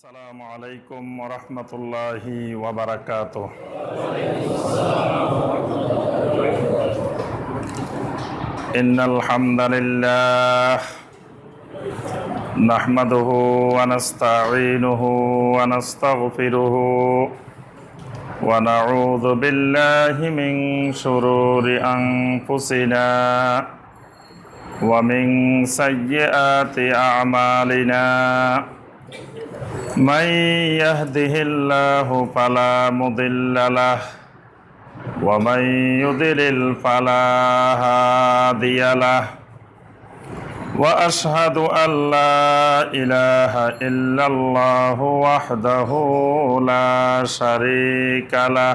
আসসালামু আলাইকুম ওয়া রাহমাতুল্লাহি ওয়া বারাকাতুহু। ইন্নাল হামদালিল্লাহ নাহমাদুহু ওয়া নাস্তাঈনুহু ওয়া নাস্তাগফিরুহু ওয়া নাউযু বিল্লাহি মিন শুরুরি আনফুসিনা ওয়া মিন সাইয়্যাতি আ'মালিনা। من يهده الله فلا مضل له ومن يضلل فلا هادي له وأشهد أن لا إله إلا الله وحده لا شريك له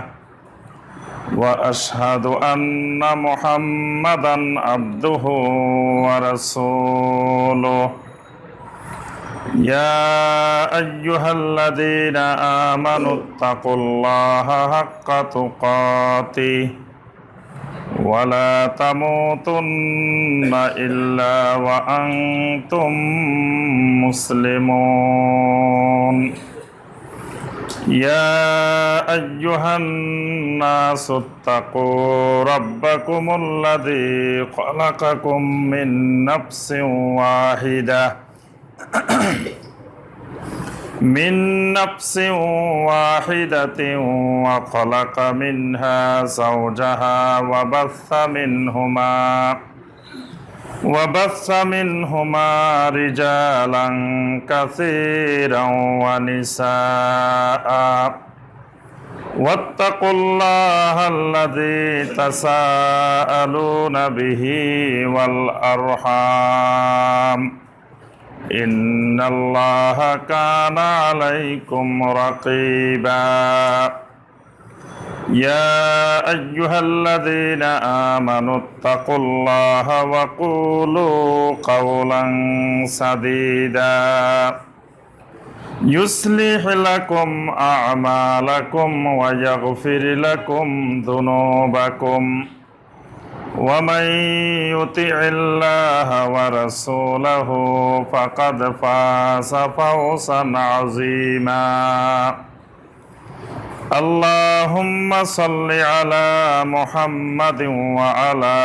وأشهد أن محمدا عبده ورسوله يا أيها الذين آمنوا اتقوا الله حق تقاته ولا تموتن إلا وأنتم مسلمون يا أيها الناس اتقوا ربكم الذي خلقكم من نفس واحدة من نفس واحدة وخلق منها زوجها وبث منهما رجالا كثيرا ونساء واتقوا الله الذي تساءلون به والأرحام إن الله كان عليكم رقيبا يا أيها الذين آمنوا اتقوا الله وقولوا قولا سديدا يصلح لكم أعمالكم ويغفر لكم ذنوبكم ومن يطع الله ورسوله فقد فاز فوزا عظيما اللهم صل على محمد وعلى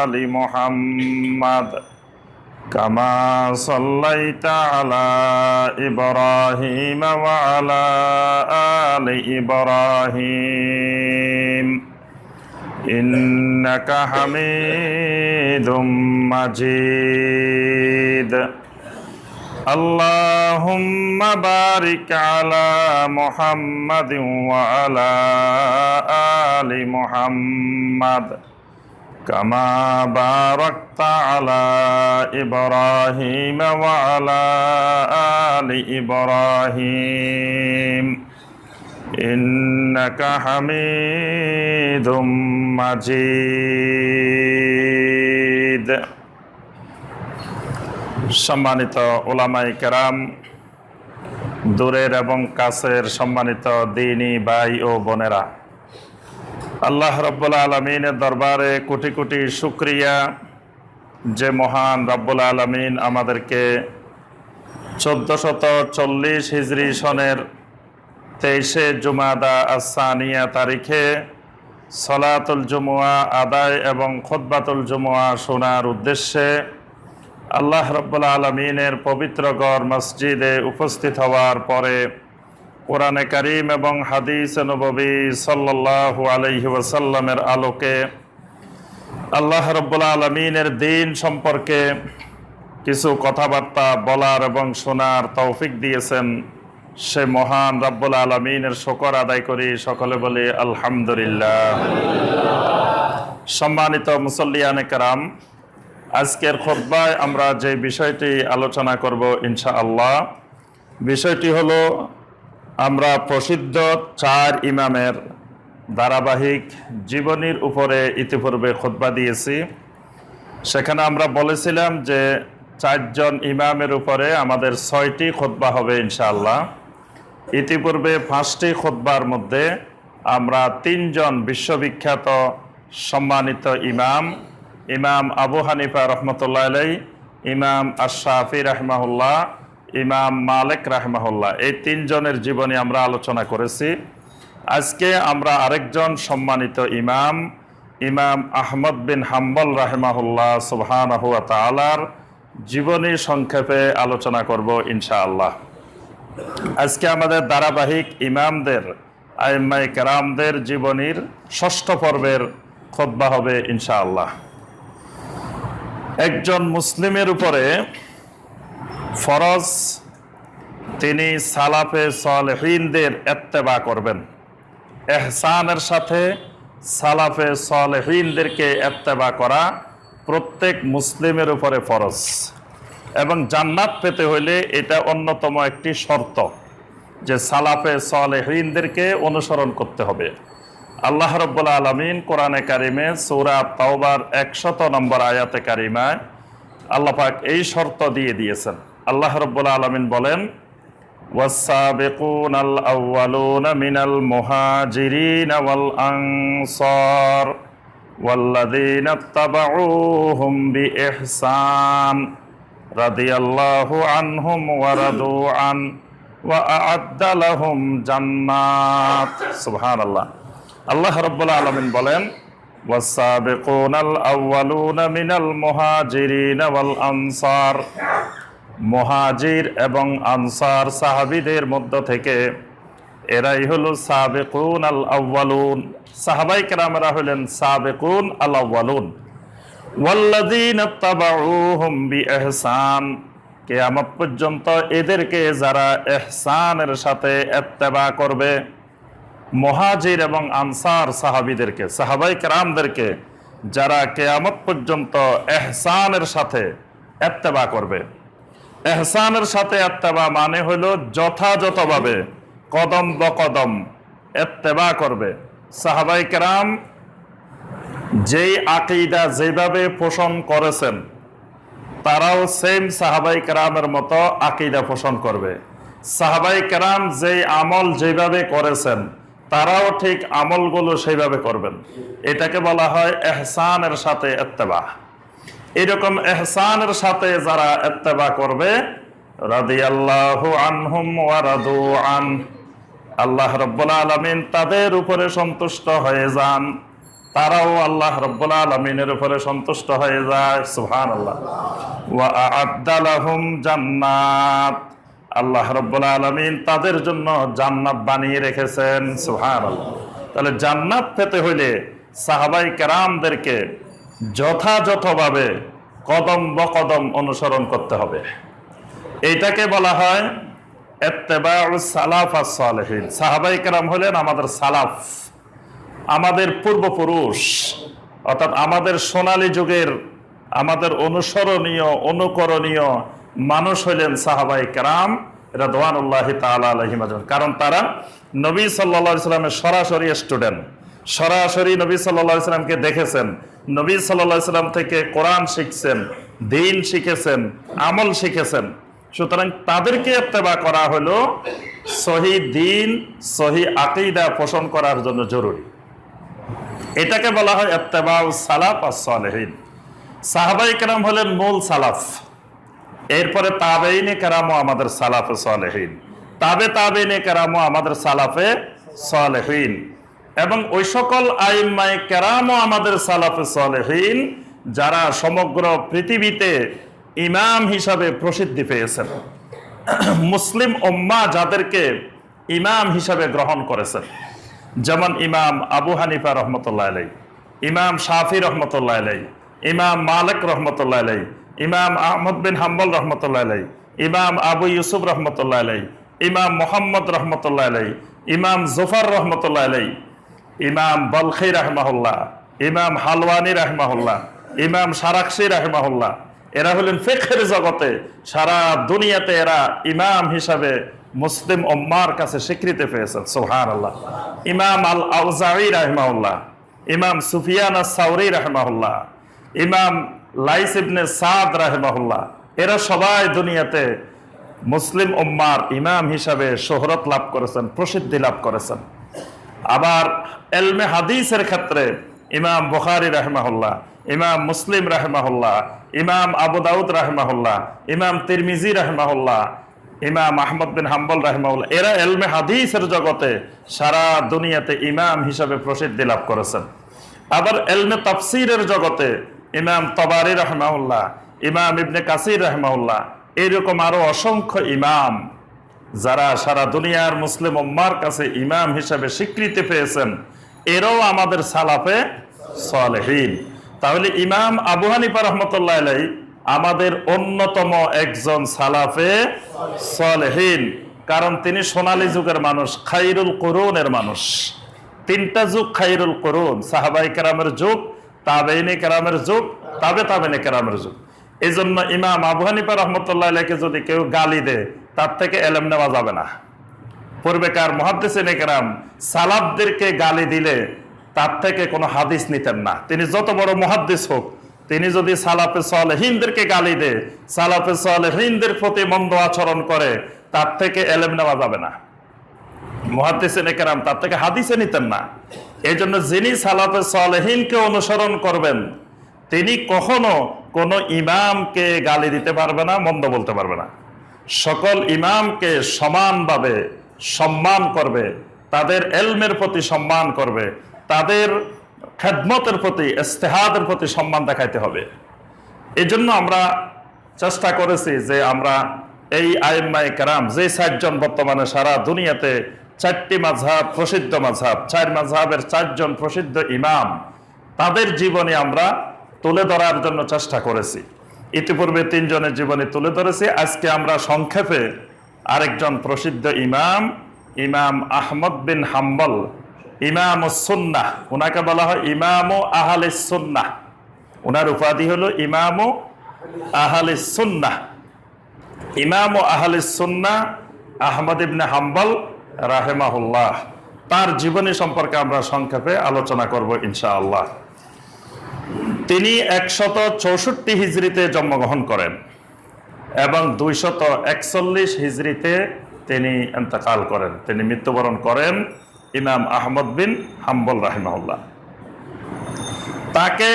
آل محمد كما صليت على إبراهيم وعلى آل إبراهيم إنك حميد مجيد اللهم بارك على محمد وعلى آل محمد كما باركت على إبراهيم وعلى آل إبراهيم إنك حميد مجيد সম্মানিত উলামায়ে কেরাম, দূরের এবং কাছের সম্মানিত দ্বীনী ভাই ও বোনেরা, আল্লাহ রাব্বুল আলামিনের দরবারে কোটি কোটি শুকরিয়া যে মহান রাব্বুল আলামিন আমাদেরকে 1440 হিজরি সনের 23শে জুমাদা আস-সানিয়া তারিখে সলাতুল জুমুয়া আদায় এবং খুতবাতুল জুমুয়া শোনার উদ্দেশ্যে আল্লাহ রাব্বুল আলামিনের পবিত্র ঘর মসজিদে উপস্থিত হওয়ার পরে কোরআনে কারীম এবং হাদিস নববী সাল্লাল্লাহু আলাইহি ওয়াসাল্লামের আলোকে আল্লাহ রাব্বুল আলামিনের দ্বীন সম্পর্কে কিছু কথাবার্তা বলার এবং শোনার তৌফিক দিয়েছেন, সে মহান রাব্বুল আলামিনের শুকর আদায় করি। সকলে বলি আলহামদুলিল্লাহ। সম্মানিত মুসল্লিয়ানে কেরাম, আজকের খুতবায় আমরা যে বিষয়টি আলোচনা করব ইনশাআল্লাহ, বিষয়টি হলো আমরা প্রসিদ্ধ 4 ইমামের ধারাবাহিক জীবনীর উপরে ইতিপূর্বে খুতবা দিয়েছি। সেখানে আমরা বলেছিলাম যে 4 জন ইমামের উপরে আমাদের 6টি খুতবা হবে ইনশাআল্লাহ। ইতিপূর্বে 5টি খুতবার মধ্যে আমরা 3 জন বিশ্ববিখ্যাত সম্মানিত ইমাম আবু হানিফা রহমতুল্লাহ আলাইহি, ইমাম আশ-শাফি রাহিমাহুল্লাহ ইমাম মালিক রাহিমাহুল্লাহ, এই তিনজনের জীবনী আমরা আলোচনা করেছি। আজকে আমরা আরেকজন সম্মানিত ইমাম, ইমাম আহমদ বিন হাম্বল রাহিমাহুল্লাহ সুবহানাহু ওয়া তাআলার জীবনী সংক্ষেপে আলোচনা করব ইনশাআল্লাহ। আজকে আমাদের ধারাবাহিক ইমামদের, আইম্মায়ে কেরামদের জীবনীর ষষ্ঠ পর্বের খুতবা হবে ইনশাআল্লাহ। একজন মুসলিমের উপরে ফরজ তিনি সালাফে সালেহিনদের ইত্তেবা করবেন। ইহসানের সাথে সালাফে সালেহিনদেরকে ইত্তেবা করা প্রত্যেক মুসলিমের উপরে ফরজ, এবং জান্নাত পেতে হইলে এটা অন্যতম একটি শর্ত যে সালাফে সালেহিনদেরকে অনুসরণ করতে হবে। আল্লাহ রাব্বুল আলামিন কোরআনে কারিমে সূরা তাওবার 100 নম্বর আয়াতে কারিমায় আল্লাহ পাক এই শর্ত দিয়ে দিয়েছেন। আল্লাহ রাব্বুল আলামিন বলেন, ওয়াস-সাবিকুনাল আউওয়ালুনা মিনাল মুহাজিরিন ওয়াল আনসার ওয়াল্লাযীনা ইত্তাবাউহুম বিইহসান রাদিয়াল্লাহু আনহুম ওয়া রাদু আন ওয়া আ'আদ্দা লাহুম জান্নাত। সুবহানাল্লাহ। আল্লাহ রাব্বুল আলামিন বলেন, ওয়াস-সাবিকুনাল আউওয়ালুনা মিনাল মুহাজিরিন ওয়াল আনসার, মুহাজির এবং আনসার সাহাবীদের মধ্য থেকে এরাই হলো সাবিকুন আল আউওয়ালুন, সাহাবায়ে কেরামরা হলেন সাবিকুন আল আউওয়ালুন। ওয়াল্লাযীনা ইত্তাবাউহুম বিইহসান, কিয়ামত পর্যন্ত এদেরকে যারা ইহসানের সাথে ইত্তেবা করবে, মুহাজির এবং আনসার সাহাবীদেরকে, সাহাবায়ে কেরামদেরকে যারা কিয়ামত পর্যন্ত ইহসানের সাথে ইত্তেবা করবে। ইহসানের সাথে ইত্তেবা মানে হলো যথাযথভাবে কদম বকদম ইত্তেবা করবে। সাহাবায়ে কেরাম যেই আকীদা যেভাবে পোষণ করেছেন, তারাও সেম সাহাবায়ে কেরামের মতো আকীদা পোষণ করবে। সাহাবায়ে কেরাম যেই আমল যেভাবে করেছেন, তারাও ঠিক আমলগুলো সেইভাবে করবেন। এটাকে বলা হয় ইহসানের সাথে ইত্তেবা। এরকম ইহসানের সাথে যারা ইত্তেবা করবে, রাদিয়াল্লাহু আনহুম ওয়া রাদু আন, আল্লাহ রাব্বুল আলামিন তাদের উপরে সন্তুষ্ট হয়ে যান, তারাও আল্লাহ রাব্বুল আলামিনের উপরে সন্তুষ্ট হয়ে যায়। সুবহানাল্লাহ। ওয়া আ'আদ্দা লাহুম জান্নাত, আল্লাহ রাব্বুল আলামিন তাদের জন্য জান্নাত বানিয়ে রেখেছেন। সুবহানাল্লাহ। তাহলে জান্নাত পেতে হইলে সাহাবায়ে কেরামদেরকে যথাযথভাবে কদম বকদম অনুসরণ করতে হবে। এইটাকে বলা হয় ইত্তেবাউস সালাফ আস-সালেহিন। সাহাবায়ে কেরাম হলেন আমাদের সালাফ, আমাদের পূর্বপুরুষ, অর্থাৎ আমাদের সোনালী যুগের আমাদের অনুসরণীয় অনুকরণীয় মানুষ হলেন সাহাবায়ে কেরাম রাদওয়ানুল্লাহি তাআলা আলাইহিম আজমাইন। কারণ তারা নবী সাল্লাল্লাহু আলাইহি সাল্লামের সরাসরি স্টুডেন্ট, সরাসরি নবী সাল্লাল্লাহু আলাইহি সাল্লামকে দেখেছেন, নবী সাল্লাল্লাহু আলাইহি সাল্লাম থেকে কোরআন শিখছেন, দ্বীন শিখেছেন, আমল শিখেছেন। সুতরাং তাদেরকে ইত্তেবা করা হলো সহি দ্বীন, সহি আকীদা পোষণ করার জন্য জরুরি। এটাকে বলা হয় ইত্তেবাউস সালাফ আস-সালেহিন। সাহাবায়ে কেরাম হলেন মূল সালাফ, এরপরে তাবেঈনে কেরামও আমাদের সালাফে সালেহিন, তাবেঈনে কেরামও আমাদের সালাফে সালেহিন, এবং ওই সকল আইম্মায়ে কেরামও আমাদের সালাফে সালেহিন যারা সমগ্র পৃথিবীতে ইমাম হিসাবে প্রসিদ্ধি পেয়েছেন। মুসলিম উম্মাহ যাদেরকে ইমাম হিসাবে গ্রহণ করেছেন, যেমন ইমাম আবু হানিফা রহমতুল্লাহ আলাইহি, ইমাম শাফি রহমতুল্লাহ আলাইহি, ইমাম মালিক রহমতুল্লাহ আলাইহি, ইমাম আহমদ বিন হাম্বল রহমতুল্লাহ আলাইহি, ইমাম আবু ইউসুফ রহমতুল্লাহ আলাইহি, ইমাম মুহাম্মদ রহমতুল্লাহ আলাইহি, ইমাম জুফার রহমতুল্লাহ আলাইহি, ইমাম বলখি রাহমাহুল্লাহ, ইমাম হালওয়ানি রাহমাহুল্লাহ, ইমাম সারাকশি রাহমাহুল্লাহ, এরা হলেন ফিকহের জগতে সারা দুনিয়াতে এরা ইমাম হিসাবে মুসলিম উম্মাহর কাছে স্বীকৃতি পেয়েছেন। সুবহানাল্লাহ। ইমাম আল আউজাঈ রাহমাহুল্লাহ, ইমাম সুফিয়ান আস-সাওরী রাহমাহুল্লাহ, ইমাম লাইস ইবনে সাদ রাহমাহুল্লাহ, এরা সবাই দুনিয়াতে মুসলিম উম্মাহর ইমাম হিসাবে শোহরত লাভ করেছেন, প্রসিদ্ধি লাভ করেছেন। আবার ইলমে হাদিসের ক্ষেত্রে ইমাম বুখারী রাহমাহুল্লাহ, ইমাম মুসলিম রাহমাহুল্লাহ, ইমাম আবু দাউদ রাহমাহুল্লাহ, ইমাম তিরমিজি রাহমাহুল্লাহ, ইমাম আহমদ বিন হাম্বল রাহিমাহুল্লাহ, এরা এলমে হাদিসের জগতে সারা দুনিয়াতে ইমাম হিসাবে প্রসিদ্ধি লাভ করেছেন। আবার এলমে তাফসীরের জগতে ইমাম তবারি রাহিমাহুল্লাহ, ইমাম ইবনে কাসির রাহিমাহুল্লাহ, এইরকম আরো অসংখ্য ইমাম যারা সারা দুনিয়ার মুসলিম উম্মার কাছে ইমাম হিসাবে স্বীকৃতি পেয়েছেন, এরাও আমাদের সালাফে সালেহীন। তাহলে ইমাম আবু হানিফা রহমতুল্লাহ আলাইহি আমাদের অন্যতম একজন সালাফে সালেহীন, কারণ তিনি সোনালী যুগের মানুষ, খাইরুল কুরুনের মানুষ। তিনটা যুগ খাইরুল কুরুন, সাহাবাই কেরামের যুগ, তাবেইনে কেরামের যুগ, তাবেইনে কেরামের যুগ। এই জন্য ইমাম আবু হানিফা রহমতুল্লাহ আলাইহিকে যদি কেউ গালি দেয়, তার থেকে এলেম নেওয়া যাবে না। পূর্বেকার মুহাদ্দিসিনে কেরাম সালাফদেরকে গালি দিলে তার থেকে কোনো হাদিস নিতেন না। তিনি যত বড় মুহাদ্দিস হোক, তিনি যদি সালাফে সালেহীনদেরকে গালি দেয়, সালাফে সালেহীনদের প্রতি মন্দ আচরণ করে, তার থেকে এলেম নেওয়া যাবে না। মুহাদ্দিসিনে কেরাম তার থেকে হাদিসে নিতেন না। এই জন্য যিনি সালাফে সালেহীনকে অনুসরণ করবেন, তিনি কখনো কোনো ইমামকে গালি দিতে পারবে না, মন্দ বলতে পারবে না। সকল ইমামকে সমানভাবে সম্মান করবে, তাদের এলমের প্রতি সম্মান করবে, তাদের খেদমতের প্রতি, ইস্তেহাদের প্রতি সম্মান দেখাইতে হবে। এই জন্য আমরা চেষ্টা করেছি যে আমরা এই আইম্মায়ে কেরাম, যে 4 জন বর্তমানে সারা দুনিয়াতে 4টি মাযহাব প্রসিদ্ধ মাযহাব, 4 মাযহাবের 4 জন প্রসিদ্ধ ইমাম, তাদের জীবনী আমরা তুলে ধরার জন্য চেষ্টা করেছি। ইতিপূর্বে 3 জনের জীবনী তুলে ধরেছি। আজকে আমরা সংক্ষেপে আরেকজন প্রসিদ্ধ ইমাম, ইমাম আহমদ বিন হাম্বল, ইমাম সুন্নাহ, ওনাকে বলা হয় ইমাম আহলে সুন্নাহ। ওনার উপাধি হলো ইমাম আহলে সুন্নাহ। ইমাম আহলে সুন্নাহ আহমদ ইবনে হাম্বল রাহিমাহুল্লাহ, তার জীবনী সম্পর্কে আমরা সংক্ষেপে আলোচনা করব ইনশাআল্লাহ। তিনি 164 হিজরিতে জন্মগ্রহণ করেন এবং 241 হিজরিতে তিনি ইন্তেকাল করেন, তিনি মৃত্যুবরণ করেন। ইমাম আহমদ বিন হাম্বল রাহিমাহুল্লাহ, তাকে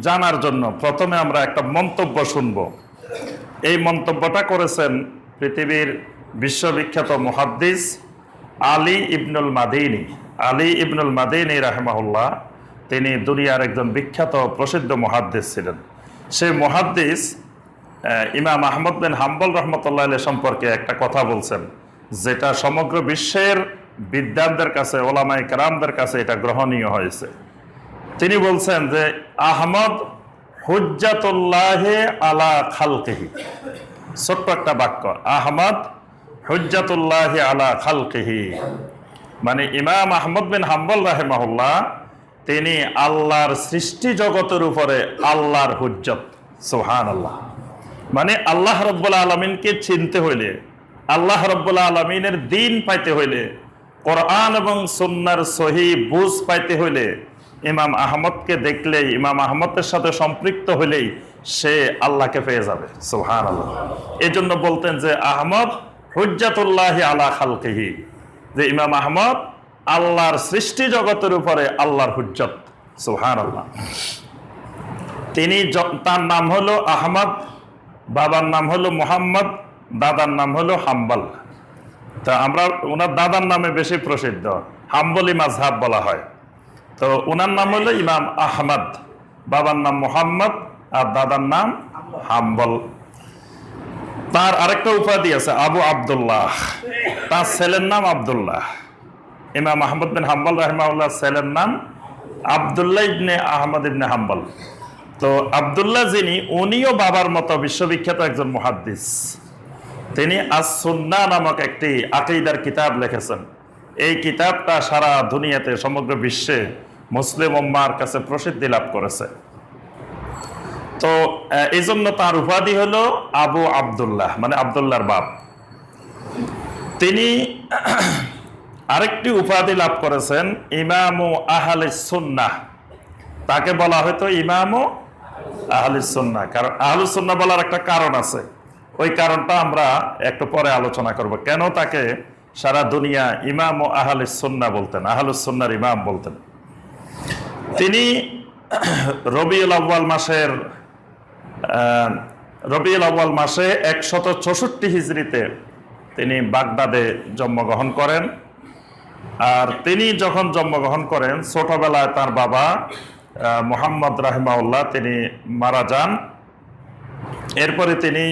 জানার জন্য প্রথমে আমরা একটা মন্তব্য শুনব। এই মন্তব্যটা করেছেন পৃথিবীর বিশ্ববিখ্যাত মুহাদ্দিস আলী ইবনুল মাদিনী। আলী ইবনুল মাদিনী রাহিমাহুল্লাহ, তিনি দুনিয়ার একজন বিখ্যাত প্রসিদ্ধ মুহাদ্দিস ছিলেন। সেই মুহাদ্দিস ইমাম আহমদ বিন হাম্বল রহমতুল্লাহ আলাইহি সম্পর্কে একটা কথা বলছেন, যেটা সমগ্র বিশ্বের বিদ্বানদের কাছে, ওলামায়ে কেরামদের কাছে এটা গ্রহণীয় হয়েছে। তিনি বলছেন যে আহমদ হুজ্জাতুল্লাহি আলা খালকিহি। ছোট্ট একটা বাক্য, আহমদ হুজ্জাতুল্লাহি আলা খালকিহি, মানে ইমাম আহমদ বিন হাম্বল রাহিমাহুল্লাহ তিনি আল্লাহর সৃষ্টি জগতের উপরে আল্লাহর হুজ্জত। সুবহানাল্লাহ। মানে আল্লাহ রাব্বুল আলামিনকে চিনতে হইলে, আল্লাহ রাব্বুল আলামিনের দ্বীন পাইতে হইলে, কোরআন এবং সুন্নাহর সহি বুঝ পাইতে হইলে, ইমাম আহমদকে দেখলেই, ইমাম আহমদের সাথে সম্পৃক্ত হইলেই সে আল্লাহকে পেয়ে যাবে। সুবহানাল্লাহ। এই জন্য বলতেন যে আহমদ হুজ্জাতুল্লাহি আলা খালকিহি, যে ইমাম আহমদ আল্লাহর সৃষ্টি জগতের উপরে আল্লাহর হুজ্জত। সুবহানাল্লাহ। তিনি, তার নাম হলো আহমদ, বাবার নাম হলো মুহাম্মদ, দাদার নাম হলো হাম্বল। তা আমরা ওনার দাদার নামে বেশি প্রসিদ্ধ, হাম্বলি মাযহাব বলা হয়। তো ওনার নাম হলো ইমাম আহমদ, বাবার নাম মুহাম্মদ আর দাদার নাম হাম্বল। তার আরেকটা উপাধি আছে আবু আব্দুল্লাহ, তার ছেলের নাম আব্দুল্লাহ। ইমাম আহমদ বিন হাম্বল রাহিমাহুল্লাহ ছেলের নাম আব্দুল্লাহ ইবনে আহমদ ইবনে হাম্বল। তো আব্দুল্লাহ যিনি, উনিও বাবার মতো বিশ্ববিখ্যাত একজন মুহাদ্দিস। তিনি আস-সুন্নাহ নামক একটি আকীদার কিতাব লিখেছেন। এই কিতাবটা সারা দুনিয়াতে, সমগ্র বিশ্বে মুসলিম উম্মার কাছে প্রসিদ্ধি লাভ করেছে। তো এই জন্য তার উপাধি হলো আবু আব্দুল্লাহ, মানে আব্দুল্লাহর বাপ। তিনি আরেকটি উপাধি লাভ করেছেন ইমামু আহলে সুন্নাহ। তাকে বলা হয়তো ইমামু আহলে সুন্নাহ, কারণ আহলে সুন্নাহ বলার একটা কারণ আছে। ওই কারণটা আমরা একটু পরে আলোচনা করব, কেন তাকে সারা দুনিয়া ইমাম ও আহলে সুন্নাহ বলতেন, আহলে সুন্নাহর ইমাম বলতেন। তিনি রবিউল আউয়াল মাসে 164 হিজরিতে তিনি বাগদাদে জন্মগ্রহণ করেন। আর তিনি যখন জন্মগ্রহণ করেন ছোটবেলায় তার বাবা মুহাম্মদ রাহিমাহুল্লাহ তিনি মারা যান। এরপরে তিনি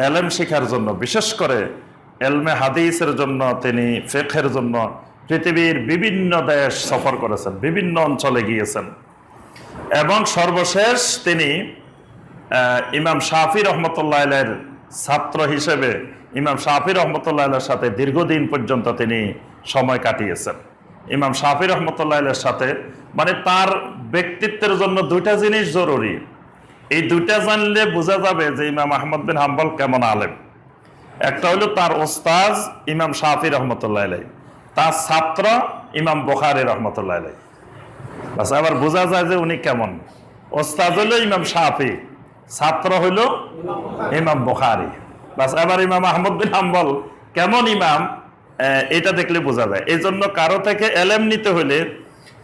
এলেম শিখার জন্য, বিশেষ করে এলমে হাদিসের জন্য, তিনি ফিকহের জন্য পৃথিবীর বিভিন্ন দেশ সফর করেছেন, বিভিন্ন অঞ্চলে গিয়েছেন এবং সর্বশেষ তিনি ইমাম শাফি রহমতুল্লাহ আলাইহির ছাত্র হিসেবে ইমাম শাফি রহমতুল্লাহ আলাইহির সাথে দীর্ঘদিন পর্যন্ত তিনি সময় কাটিয়েছেন। ইমাম শাফি রহমতুল্লাহ আলাইহির সাথে, মানে তার ব্যক্তিত্বের জন্য দুইটা জিনিস জরুরি। এই দুইটা জানলে বোঝা যাবে যে ইমাম আহমদ বিন হাম্বল কেমন আলেম। একটা হলো তার ওস্তাজ ইমাম শাফি রহমতুল্লাহ আলাইহি, তার ছাত্র ইমাম বুখারী রহমতুল্লাহ আলাইহি। বাস আবার বোঝা যায় যে উনি কেমন। ওস্তাজ হলো ইমাম শাফি, ছাত্র হলো ইমাম বুখারী। বাস এবার ইমাম আহমদ বিন হাম্বল কেমন ইমাম এটা দেখলে বোঝা যায়। এই জন্য কারো থেকে এলেম নিতে হলে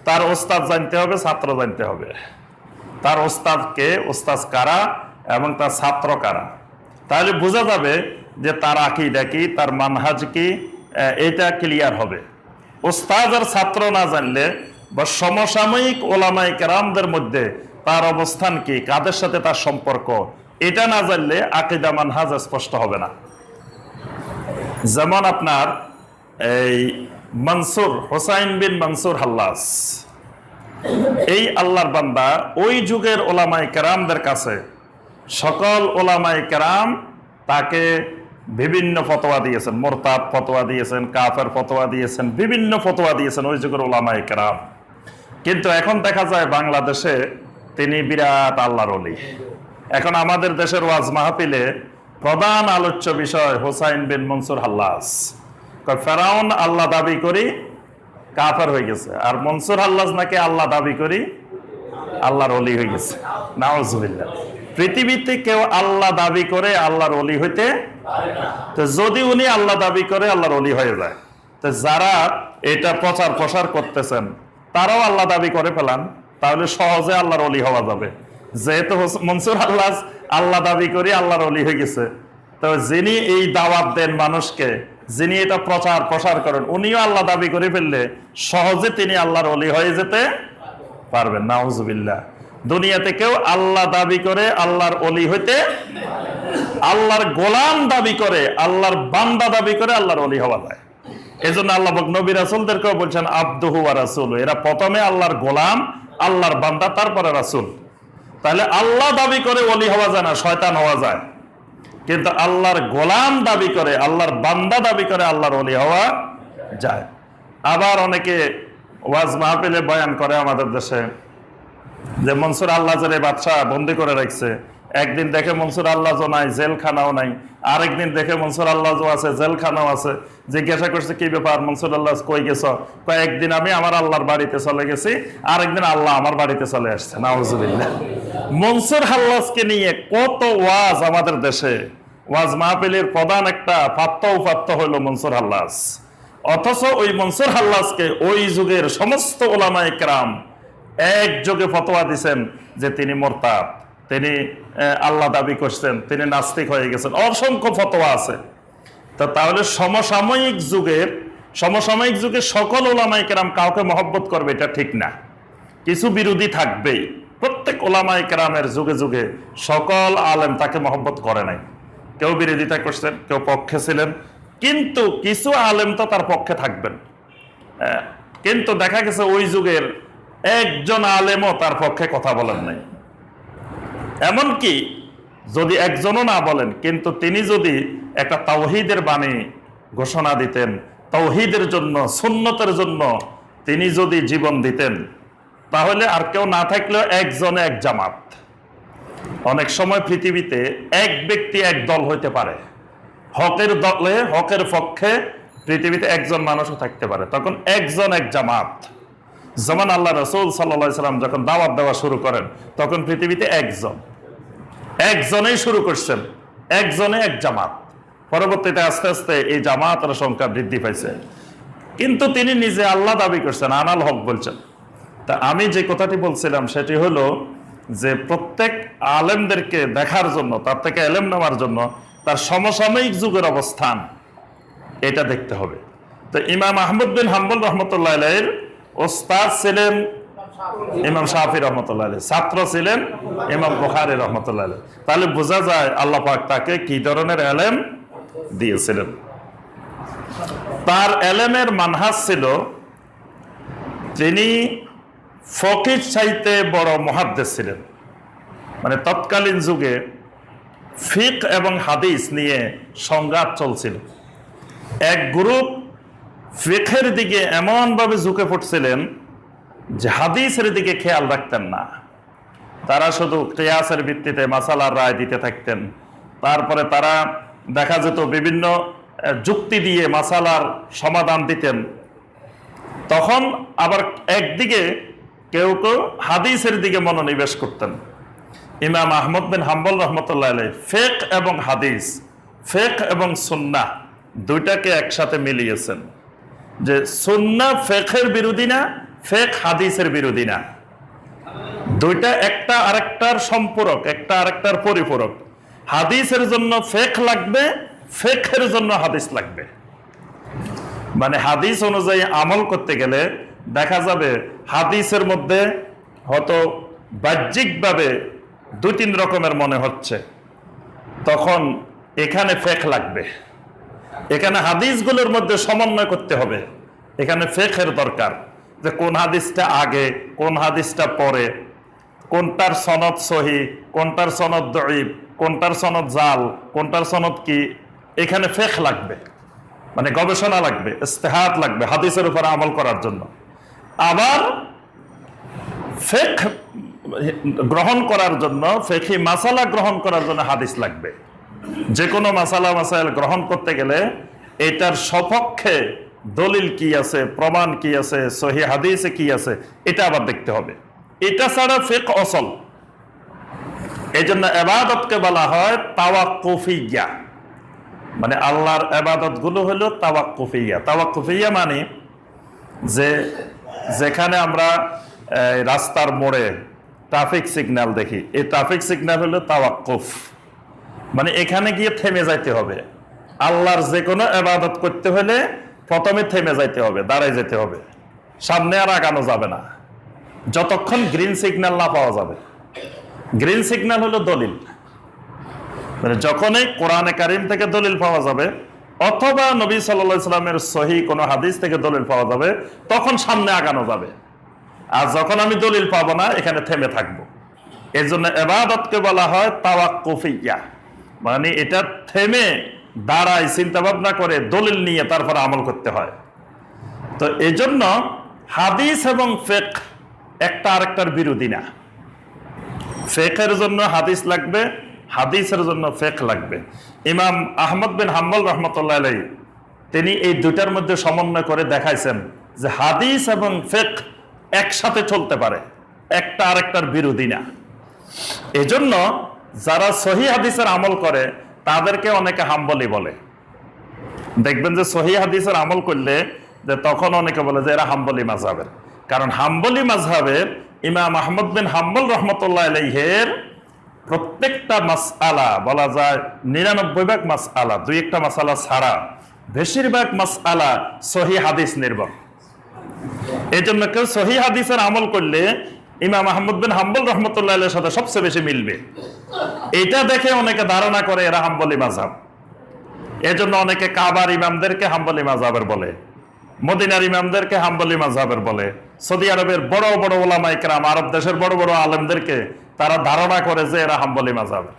তার ওস্তাদ জানতে হবে, ছাত্র জানতে হবে। তার ওস্তাদকে, ওস্তাদ কারা এবং তার ছাত্র কারা, তাহলে বোঝা যাবে যে তার আকীদা কি, তার মানহাজ কি, এটা ক্লিয়ার হবে। ওস্তাদ আর ছাত্র না জানলে বা সমসাময়িক ওলামায়ে কেরামদের মধ্যে তার অবস্থান কি, কাদের সাথে তার সম্পর্ক, এটা না জানলে আকীদা মানহাজ স্পষ্ট হবে না। যেমন আপনার এই মনসুর, হোসাইন বিন মনসুর হাল্লাস, এই আল্লাহর বান্দা ওই যুগের ওলামায়ে কেরামদের কাছে সকল ওলামায়ে কেরাম তাকে বিভিন্ন ফতোয়া দিয়েছেন, মুরতাদ ফতোয়া দিয়েছেন, কাফের ফতোয়া দিয়েছেন, বিভিন্ন ফতোয়া দিয়েছেন ওই যুগের ওলামায়ে কেরাম। কিন্তু এখন দেখা যায় বাংলাদেশে তিনি বিরাট আল্লাহর ওলি। এখন আমাদের দেশের ওয়াজ মাহফিলে প্রধান আলোচ্য বিষয় হোসাইন বিন মনসুর হাল্লাস। ফেরাউন আল্লাহ দাবি করি কাফের হয়ে গেছে, আর মনসুর হাল্লাস নাকি আল্লাহ দাবি করি আল্লাহর ওলি হয়ে গেছে। নাউজুবিল্লাহ। পৃথিবীতে কেউ আল্লাহ দাবি করে আল্লাহর ওলি হইতে, তো যদি উনি আল্লাহ দাবি করে আল্লাহর ওলি হয়ে যায়, তো যারা এটা প্রচার প্রসার করতেছেন তারাও আল্লাহ দাবি করে ফেলান, তাহলে সহজে আল্লাহর ওলি হওয়া যাবে। যেহেতু মনসুর হাল্লাস আল্লাহ দাবি করি আল্লাহর ওলি হয়ে গেছে, তো যিনি এই দাওয়াত দেন মানুষকে, যিনি এটা প্রচার প্রসার করেন, উনিও আল্লাহ দাবি করে ফেললে সহজে তিনি আল্লাহর ওলি হয়ে যেতে পারবেন। নাউজুবিল্লাহ। দুনিয়াতে কেউ আল্লাহ দাবি করে আল্লাহর ওলি হইতে, আল্লাহর গোলাম দাবি করে, আল্লাহর বান্দা দাবি করে আল্লাহর ওলি হওয়া যায়। এই জন্য আল্লাহ নবী রাসূলদেরকেও বলছেন আবদুহু ওয়া রাসূলু, এরা প্রথমে আল্লাহর গোলাম, আল্লাহর বান্দা, তারপরে রাসূল। তাহলে আল্লাহ দাবি করে ওলি হওয়া যায় না, শয়তান হওয়া যায়। কিন্তু আল্লাহর গোলাম দাবি করে, আল্লাহর বান্দা দাবি করে আল্লাহর ওলি হওয়া যায়। আবার অনেকে ওয়াজ মাহফিলে বয়ান করে আমাদের দেশে যে মনসুর আল্লাহর বাদশাহ বন্দি করে রাখছে। একদিন দেখে মনসুর আল্লাহ নাই, জেলখানাও নাই। আরেকদিন দেখে মনসুর আল্লাহ আছে, জেলখানাও আছে। জিজ্ঞাসা করছে কি ব্যাপার মনসুর আল্লাহ, কই গেছ? কয়েকদিন আমি আমার আল্লাহর বাড়িতে চলে গেছি, আরেকদিন আল্লাহ আমার বাড়িতে চলে আসছে। নাউজুবিল্লাহ। মনসুর আল্লাহকে নিয়ে কত ওয়াজ আমাদের দেশে, ওয়াজ মাহফিলের প্রধান একটা উপাত্ত হইল মনসুর আল্লাহ। অথচ ওই মনসুর আল্লাহকে ওই যুগের সমস্ত ওলামায়ে কেরাম একযোগে ফতোয়া দিছেন যে তিনি মুরতাদ, তিনি আল্লাহ দাবি করছেন, তিনি নাস্তিক হয়ে গেছেন। অসংখ্য ফতোয়া আছে। তো তাহলে সমসাময়িক যুগে সকল ওলামায়ে কেরাম কাউকে মহব্বত করবে এটা ঠিক না, কিছু বিরোধী থাকবেই। প্রত্যেক ওলামায়ে কেরামের যুগে যুগে সকল আলেম তাকে মহব্বত করে নাই, কেউ বিরোধিতা করছেন, কেউ পক্ষে ছিলেন, কিন্তু কিছু আলেম তো তার পক্ষে থাকবেন। কিন্তু দেখা গেছে ওই যুগের একজন আলেমও তার পক্ষে কথা বলেন নাই। এমনকি যদি একজনও না বলেন, কিন্তু তিনি যদি একটা তাওহীদের বাণী ঘোষণা দিতেন, তাওহীদের জন্য, সুন্নতের জন্য তিনি যদি জীবন দিতেন, তাহলে আর কেউ না থাকলেও একজনে এক জামাত। অনেক সময় পৃথিবীতে এক ব্যক্তি এক দল হইতে পারে, হকের দলে, হকের পক্ষে পৃথিবীতে একজন মানুষও থাকতে পারে, তখন একজন এক জামাত। যেমন আল্লাহ রাসূল সাল্লাল্লাহু আলাইহি সাল্লাম যখন দাওয়াত দেওয়া শুরু করেন, তখন পৃথিবীতে একজনেই শুরু করছেন, একজনে এক জামাত। পরবর্তীতে আস্তে আস্তে এই জামাতের সংখ্যা বৃদ্ধি পাইছে। কিন্তু তিনি নিজে আল্লাহ দাবি করছেন, আনাল হক বলছেন। তা আমি যে কথাটি বলছিলাম সেটি হলো যে প্রত্যেক আলেমদেরকে দেখার জন্য, তার থেকে এলেম নেওয়ার জন্য তার সমসাময়িক যুগের অবস্থান এটা দেখতে হবে। তো ইমাম আহমদ বিন হাম্বল রহমতুল্লাহ আলাইহির ওস্তাদ ছিলেন ইমাম শাফি রহমতুল্লাহ আলাইহি, ছাত্র ছিলেন ইমাম বুখারী রহমতুল্লাহ আলাইহি। তাহলে বোঝা যায় আল্লাহ পাক তাকে কি ধরনের ইলম দিয়েছিলেন। তার ইলমের মানহাজ ছিল, তিনি ফকিহ চাইতে বড় মুহাদ্দিস ছিলেন। মানে তৎকালীন যুগে ফিকহ এবং হাদিস নিয়ে সংঘাত চলছিল। এক গ্রুপ ফিকহের দিকে এমনভাবে ঝুঁকে পড়ছিলেন যে হাদিসের দিকে খেয়াল রাখতেন না। তারা শুধু কিয়াসের ভিত্তিতে মাসালার রায় দিতে থাকতেন। তারপরে তারা দেখা যেত বিভিন্ন যুক্তি দিয়ে মাসালার সমাধান দিতেন। তখন আবার একদিকে কেউ কেউ হাদিসের দিকে মনোনিবেশ করতেন। ইমাম আহমদ বিন হাম্বল রহমতুল্লাহ আলাইহি ফিকহ এবং হাদিস, ফিকহ এবং সুন্নাহ দুইটাকে একসাথে মিলিয়েছেন, যে সুন্নাহ ফিকহের বিরোধী না, ফিকহ হাদিসের বিরোধী না। দুইটা একটা আরেকটার সম্পূরক, একটা আরেকটার পরিপূরক। হাদিসের জন্য ফিকহ লাগবে, ফিকহের জন্য হাদিস লাগবে। মানে হাদিস অনুযায়ী আমল করতে গেলে দেখা যাবে হাদিসের মধ্যে হয়তো বাহ্যিকভাবে 2-3 রকমের মনে হচ্ছে, তখন এখানে ফিকহ লাগবে। এখানে হাদিসগুলোর মধ্যে সমন্বয় করতে হবে, এখানে ফিকহের দরকার, যে কোন হাদিসটা আগে, কোন হাদিসটা পরে, কোনটার সনদ সহি, কোনটার সনদ দঈফ, কোনটার সনদ জাল, কোনটার সনদ কি। এখানে ফিকহ লাগবে, মানে গবেষণা লাগবে, ইজতিহাদ লাগবে হাদিসের উপর আমল করার জন্য। আবার ফিকহ গ্রহণ করার জন্য, ফিকহি মাসালা গ্রহণ করার জন্য হাদিস লাগবে। যে কোনো মাসালা মাসাইল গ্রহণ করতে গেলে এটার সপক্ষে দলিল কি আছে, প্রমাণ কি আছে, সহি হাদিসে কি আছে, এটা আবার দেখতে হবে। এটা ছাড়া ফিকহ অসল। এই জন্য ইবাদতকে বলা হয় তাওয়াক্কুফিয়া, মানে আল্লাহর ইবাদত গুলো হলো তাওয়াক্কুফিয়া। তাওয়াক্কুফিয়া মানে যে যেখানে আমরা রাস্তার মোড়ে ট্রাফিক সিগন্যাল দেখি, এই ট্রাফিক সিগন্যাল হলো তাওয়াক্কুফ, মানে এখানে গিয়ে থেমে যাইতে হবে। আল্লাহর যে কোনো ইবাদত করতে হলে প্রথমে থেমে যাইতে হবে, দাঁড়ায় যেতে হবে, সামনে আর আগানো যাবে না যতক্ষণ গ্রিন সিগন্যাল না পাওয়া যাবে। গ্রিন সিগন্যাল হলো দলিল, মানে যখনই কোরআনে কারিম থেকে দলিল পাওয়া যাবে অথবা নবী সাল্লাল্লাহু আলাইহি সাল্লামের সহি কোনো হাদিস থেকে দলিল পাওয়া যাবে, তখন সামনে আগানো যাবে। আর যখন আমি দলিল পাবো না, এখানে থেমে থাকবো। এর জন্য ইবাদতকে বলা হয় তাওয়াক্কুফিয়া, মানে এটা থেমে দাঁড়ায় চিন্তা ভাবনা করে দলিল নিয়ে তারপর আমল করতে হয়। তো এই জন্য হাদিস এবং ফিকহ একটা আরেকটার বিরোধী না। ফিকহের জন্য হাদিস লাগবে, হাদিসের জন্য ফিকহ লাগবে। ইমাম আহমদ বিন হাম্বল রহমতুল্লাহ আলাইহি তিনি এই দুটার মধ্যে সমন্বয় করে দেখাইছেন যে হাদিস এবং ফিকহ একসাথে চলতে পারে, একটা আরেকটার বিরোধী না। এজন্য যারা সহি হাদিসের আমল করে তাদেরকে অনেকে হাম্বলি বলে। দেখবেন যে সহি হাদিসের আমল করলে যে তখন অনেকে বলে যে এরা হাম্বলি মাযহাবের, কারণ হাম্বলি মাযহাবের ইমাম আহমদ বিন হাম্বল রহমতুল্লাহ আলাইহির প্রত্যেকটা মাসআলা বলা যায় 99% মাসআলা, 2-1টা মাসআলা ছাড়া বেশিরভাগ মাসআলা সহি হাদিস নির্ভর। এই জন্য কেউ সহি হাদিসের আমল করলে ইমাম আহমদ বিন হাম্বল রহমতুল্লাহ আলাইহির সাথে সবচেয়ে বেশি মিলবে। এটা দেখে অনেকে ধারণা করে এরা হাম্বলি মাযহাব। এজন্য অনেকে কাবার ইমামদেরকে হাম্বলি মাযহাবের বলে, মদিনার ইমামদেরকে হাম্বলি মাযহাবের বলে, সৌদি আরবের বড় বড় উলামায়ে কেরাম, আরব দেশের বড় বড় আলেমদেরকে তারা ধারণা করে যে এরা হাম্বলি মাযহাবের।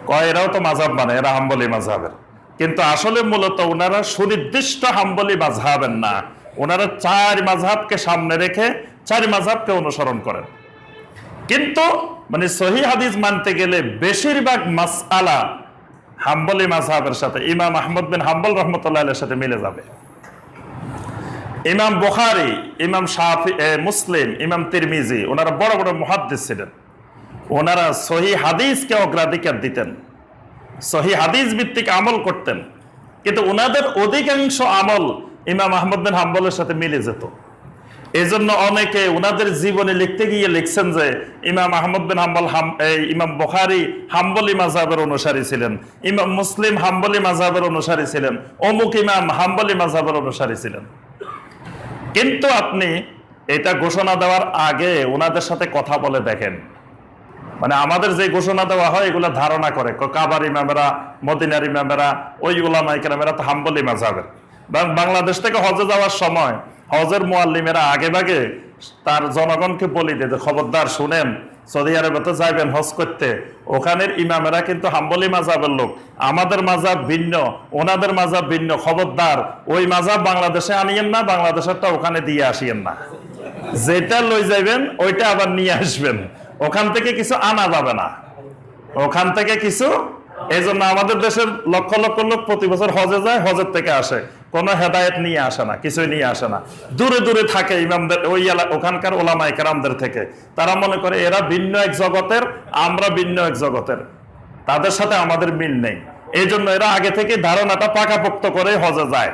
কয় এরাও তো মাযহাব মানে, এরা হাম্বলি মাযহাবের। কিন্তু আসলে মূলত ওনারা সুনির্দিষ্ট হাম্বলি মাযহাবের না, ওনারা 4 মাযহাবকে সামনে রেখে 4 মাযহাবকে অনুসরণ করেন। কিন্তু মানে সহি হাদিস মানতে গেলে বেশিরভাগ মাসআলা হাম্বলি মাযহাবের সাথে, ইমাম আহমদ বিন হাম্বল রহমতুল্লাহ আলাইহির সাথে মিলে যাবে। ইমাম বুখারী, ইমাম শাফি, মুসলিম, ইমাম তিরমিজি ওনারা বড় বড় মুহাদ্দিস ছিলেন। ওনারা সহি হাদিসকে অগ্রাধিকার দিতেন, সহি হাদিস ভিত্তিক আমল করতেন, কিন্তু ওনাদের অধিকাংশ আমল ইমাম আহমদ বিন হাম্বলের সাথে মিলে যেত। এই জন্য অনেকে ওনাদের জীবনে লিখতে গিয়ে লিখছেন যে ইমাম আহমদ বিন হাম্বল ইমাম বুখারী হাম্বলি মাযহাবের অনুসারী ছিলেন, ইমাম মুসলিম হাম্বলি মাযহাবের অনুসারী ছিলেন, অমুক ইমাম হাম্বলি মাযহাবের অনুসারী ছিলেন। কিন্তু আপনি এটা ঘোষণা দেওয়ার আগে ওনাদের সাথে কথা বলে দেখেন। মানে আমাদের যে ঘোষণা দেওয়া হয় এগুলো ধারণা করে কাবার ইমামেরা, মদিনার ইমামেরা, ওই উলামায়ে কেরামেরা তো হাম্বলি মাযহাবের। বাংলাদেশ থেকে হজে যাওয়ার সময় হজের মুআল্লিমেরা আগে ভাগে তার জনগণকে বলি দেয় যে খবরদার শুনেন, সৌদি আরবে তো যাইবেন হজ করতে, ওখানের ইমামেরা কিন্তু হাম্বলি মাযহাবের লোক, আমাদের মাযহাব ভিন্ন, ওনাদের মাযহাব ভিন্ন, খবরদার ওই মাযহাব বাংলাদেশে আনিয়েন না, বাংলাদেশেরটা ওখানে দিয়ে আসিয়েন না, যেটা লই যাইবেন ওইটা আবার নিয়ে আসবেন, ওখান থেকে কিছু আনা যাবে না, ওখান থেকে কিছু। এই জন্য আমাদের দেশের লক্ষ লক্ষ লোক প্রতি বছর হজে যায়, হজের থেকে আসে, কোনো হেদায়েত নিয়ে আসে না, কিছুই নিয়ে আসে না, দূরে দূরে থাকে ইমামদের ওই ওখানকার ওলামায়ে কেরামদের থেকে। তারা মনে করে এরা ভিন্ন এক জগতের, আমরা ভিন্ন এক জগতের, তাদের সাথে আমাদের মিল নেই। এই জন্য এরা আগে থেকে ধারণাটা পাকাপোক্ত করে হজে যায়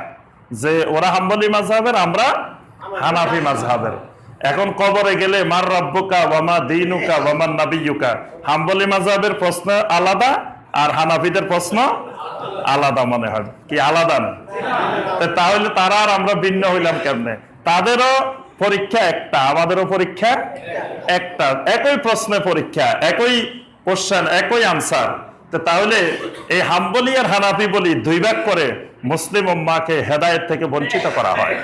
যে ওরা হাম্বলি মাযহাবের, আমরা হানাফি মাযহাবের। এখন কবরে গেলে মার রাব্বুকা ওয়া মা দীনুকা ওয়া মান নাবিয়্যুকা, হাম্বলি মাযহাবের প্রশ্ন আলাদা আর হানাফিদের প্রশ্ন আলাদা মনে হয়। কি আলাদা না? তাহলে তারা আর আমরা ভিন্ন হইলাম কেমনে? তাদেরও পরীক্ষা একটা, আমাদেরও পরীক্ষা একটা, একই প্রশ্নে পরীক্ষা, একই কোশ্চেন, একই আনসার। তাহলে এই হাম্বলি আর হানাফি বলি দুই ভাগ করে মুসলিম উম্মাহকে হেদায়েত থেকে বঞ্চিত করা হয়।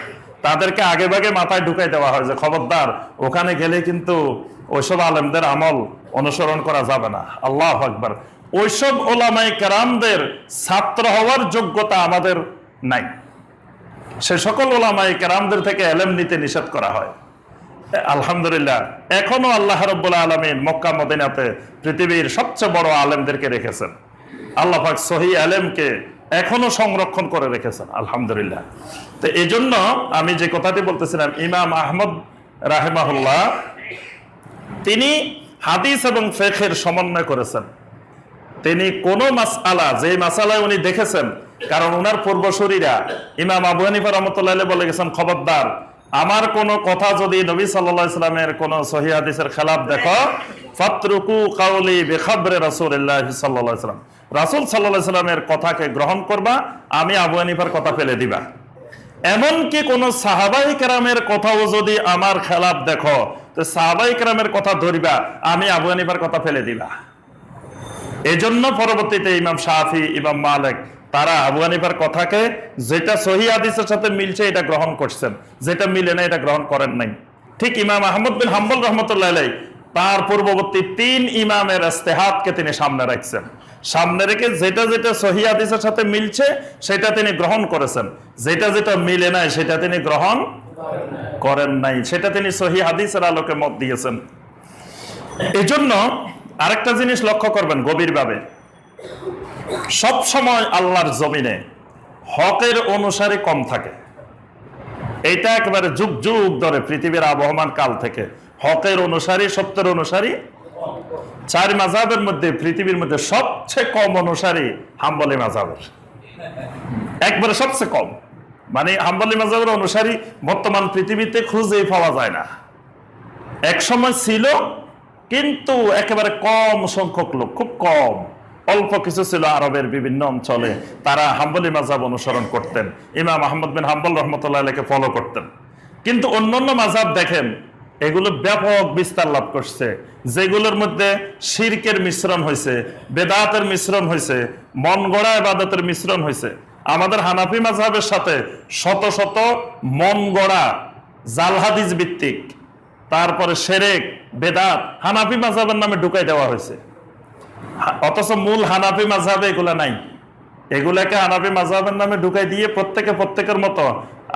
তাদেরকে আগে ভাগে মাথায় ঢুকাই দেওয়া হয় যে খবরদার ওখানে গেলে কিন্তু ওইসব আলেমদের আমল অনুসরণ করা যাবে না। আল্লাহু আকবার। ওইসব ওলামায়ে কেরামদের ছাত্র হওয়ার যোগ্যতা আমাদের নাই, সে সকল ওলামায়ে কেরামদের থেকে ইলম নিতে নিষেধ করা হয়। আলহামদুলিল্লাহ এখনো আল্লাহ রাব্বুল আলামিন মক্কা মদিনাতে পৃথিবীর সবচেয়ে বড় আলেমদেরকে রেখেছেন। আল্লাহ পাক সহিহ ইলমকে এখনো সংরক্ষণ করে রেখেছেন, আলহামদুলিল্লাহ। তো এই জন্য আমি যে কথাটি বলতেছিলাম, ইমাম আহমদ রাহিমাহুল্লাহ তিনি হাদিস এবং ফিকহের সমন্বয় করেছেন। তিনি কোন মাসআলা, যে মাসআলায় উনি দেখেছেন, কারণ ওনার পূর্বসূরীরা ইমাম আবু হানিফা রাহমাতুল্লাহ আলাইহি বলে গেছেন খবরদার আমার কোন কথা যদি নবী সাল্লাল্লাহু আলাইহি সাল্লামের কোন সহিহ হাদিসের খেলাফ দেখো, ফাতরুকু কাওলি বিখাবরি রাসূলুল্লাহ সাল্লাল্লাহু আলাইহি সাল্লাম, রাসূল সাল্লাল্লাহু আলাইহি সাল্লামের কথাকে গ্রহণ করবা, আমি আবু হানিফার কথা ফেলে দিবা। এমনকি কোন সাহাবায়ে কেরামের কথাও যদি আমার খেলাফ দেখো, তো সাহাবায়ে কেরামের কথা ধরিবা, আমি আবু হানিফার কথা ফেলে দিবা। এজন্য পরবর্তীতে ইমাম শাফি, ইমাম মালিক তারা আবু হানিফার কথাকে যেটা সহিহ হাদিসের সাথে মিলছে এটা গ্রহণ করছেন, যেটা মিলে না এটা গ্রহণ করেন নাই। ঠিক ইমাম আহমদ বিন হাম্বল রাহমাতুল্লাহ আলাইহি তার পূর্ববর্তী 3 ইমামের ইজতিহাদকে তিনি সামনে রাখছেন, সামনে রেখে যেটা যেটা সহিহ হাদিসের সাথে মিলছে সেটা তিনি গ্রহণ করেছেন, যেটা যেটা মিলে নাই সেটা তিনি গ্রহণ করেন নাই, সেটা তিনি সহিহ হাদিসের আলোকে মত দিয়েছেন। এজন্য আরেকটা জিনিস লক্ষ্য করবেন গভীরভাবে, সব সময় আল্লাহর জমিনে হকের অনুসারী কম থাকে। এটা একেবারে যুগ যুগ ধরে পৃথিবীর আবহমান কাল থেকে হকের অনুসারী, সত্যের অনুসারী 4 মাযহাবের মধ্যে পৃথিবীর মধ্যে সবচেয়ে কম অনুসারী হাম্বলি মাযহাবের, একবারে সবচেয়ে কম। মানে হাম্বলি মাযহাবের অনুসারী বর্তমান পৃথিবীতে খুঁজেই পাওয়া যায় না। এক সময় ছিল কিন্তু একেবারে কম সংখ্যক লোক, খুব কম, অল্প কিছু ছিল আরবের বিভিন্ন অঞ্চলে, তারা হাম্বলি মাযহাব অনুসরণ করতেন, ইমাম আহমদ বিন হাম্বল রাহমাতুল্লাহ আলাইহিকে ফলো করতেন। কিন্তু অন্যান্য মাযহাব দেখেন এগুলো ব্যাপক বিস্তার লাভ করছে, যেগুলোর মধ্যে শিরকের মিশ্রণ হয়েছে, বেদাতের মিশ্রণ হয়েছে, মন গড়া ইবাদতের মিশ্রণ হয়েছে। আমাদের হানাফি মাযহাবের সাথে শত শত মন গড়া জাল হাদিস ভিত্তিক, তারপরে শিরক, বেদাত হানাফি মাযহাবের নামে ঢুকাই দেওয়া হয়েছে, অথচ মূল হানাফি মাযহাবে এগুলা নাই। এগুলাকে হানাফি মাযহাবের নামে ঢুকাই দিয়ে প্রত্যেকের মতো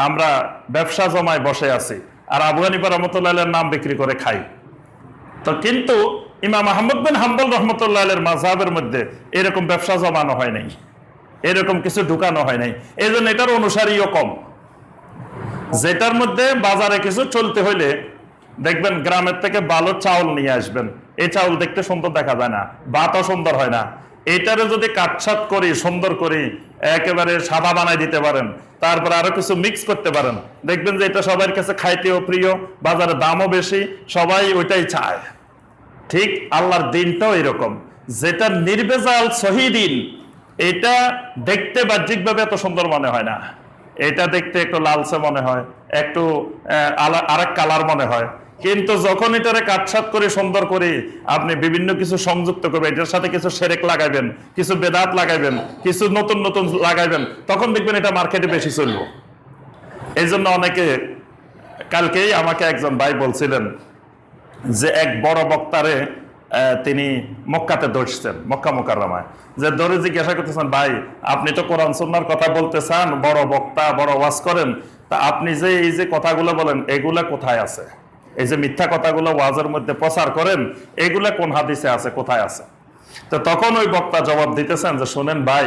আমরা ব্যবসা জমায় বসে আছি, আর আবু হানিফা রাহমাতুল্লাহ আলাইহির নাম বিক্রি করে খাই। তো কিন্তু ইমাম আহমদ বিন হাম্বল রাহমাতুল্লাহ আলাইহির মাযহাবের মধ্যে এরকম ব্যবসা জমানো হয় নাই, এরকম কিছু ঢুকানো হয় নাই। এই জন্য এটার অনুসারীও কম। যেটার মধ্যে বাজারে কিছু চলতে হইলে দেখবেন গ্রামের থেকে ভালো চাউল নিয়ে আসবেন, এই চাউল দেখতে সুন্দর দেখা যায় না, ভাতও সুন্দর হয় না। এটারে যদি কাটছাট করি, সুন্দর করি, একেবারে সাদা বানাই দিতে পারেন, তারপর আরো কিছু মিক্স করতে পারেন, দেখবেন যে এটা সবার কাছে খাইতেও প্রিয়, বাজারে দামও বেশি, সবাই ওইটাই চায়। ঠিক আল্লাহর দিনটাও এরকম, যেটা নির্ভেজাল সহি দিন, এটা দেখতে বাহ্যিকভাবে এত সুন্দর মনে হয় না, এটা দেখতে একটু লালচে মনে হয়, একটু আরেক কালার মনে হয়, কিন্তু যখন এটারে কাটছাট করে সুন্দর করে আপনি বিভিন্ন কিছু সংযুক্ত করবেন, এটার সাথে কিছু সেরেক লাগাইবেন, কিছু বেদাত লাগাইবেন, কিছু নতুন নতুন লাগাইবেন, তখন দেখবেন এটা মার্কেটে বেশি চলবে। এই জন্য অনেকে, কালকেই আমাকে একজন ভাই বলছিলেন যে এক বড় বক্তারে তিনি মক্কাতে ধরছেন, মক্কা মুকাররমায়, যে ধরে জিজ্ঞাসা করতেছেন, ভাই আপনি তো কোরআন সুন্নাহর কথা বলতে চান, বড় বক্তা, বড় ওয়াজ করেন, তা আপনি যে এই যে কথাগুলো বলেন এগুলা কোথায় আছে? এই যে মিথ্যা কথাগুলো ওয়াজের মধ্যে প্রচার করেন, এগুলা কোন হাদিসে আছে, কোথায় আছে? তো তখন ওই বক্তা জবাব দিতেছেন যে, শোনেন ভাই,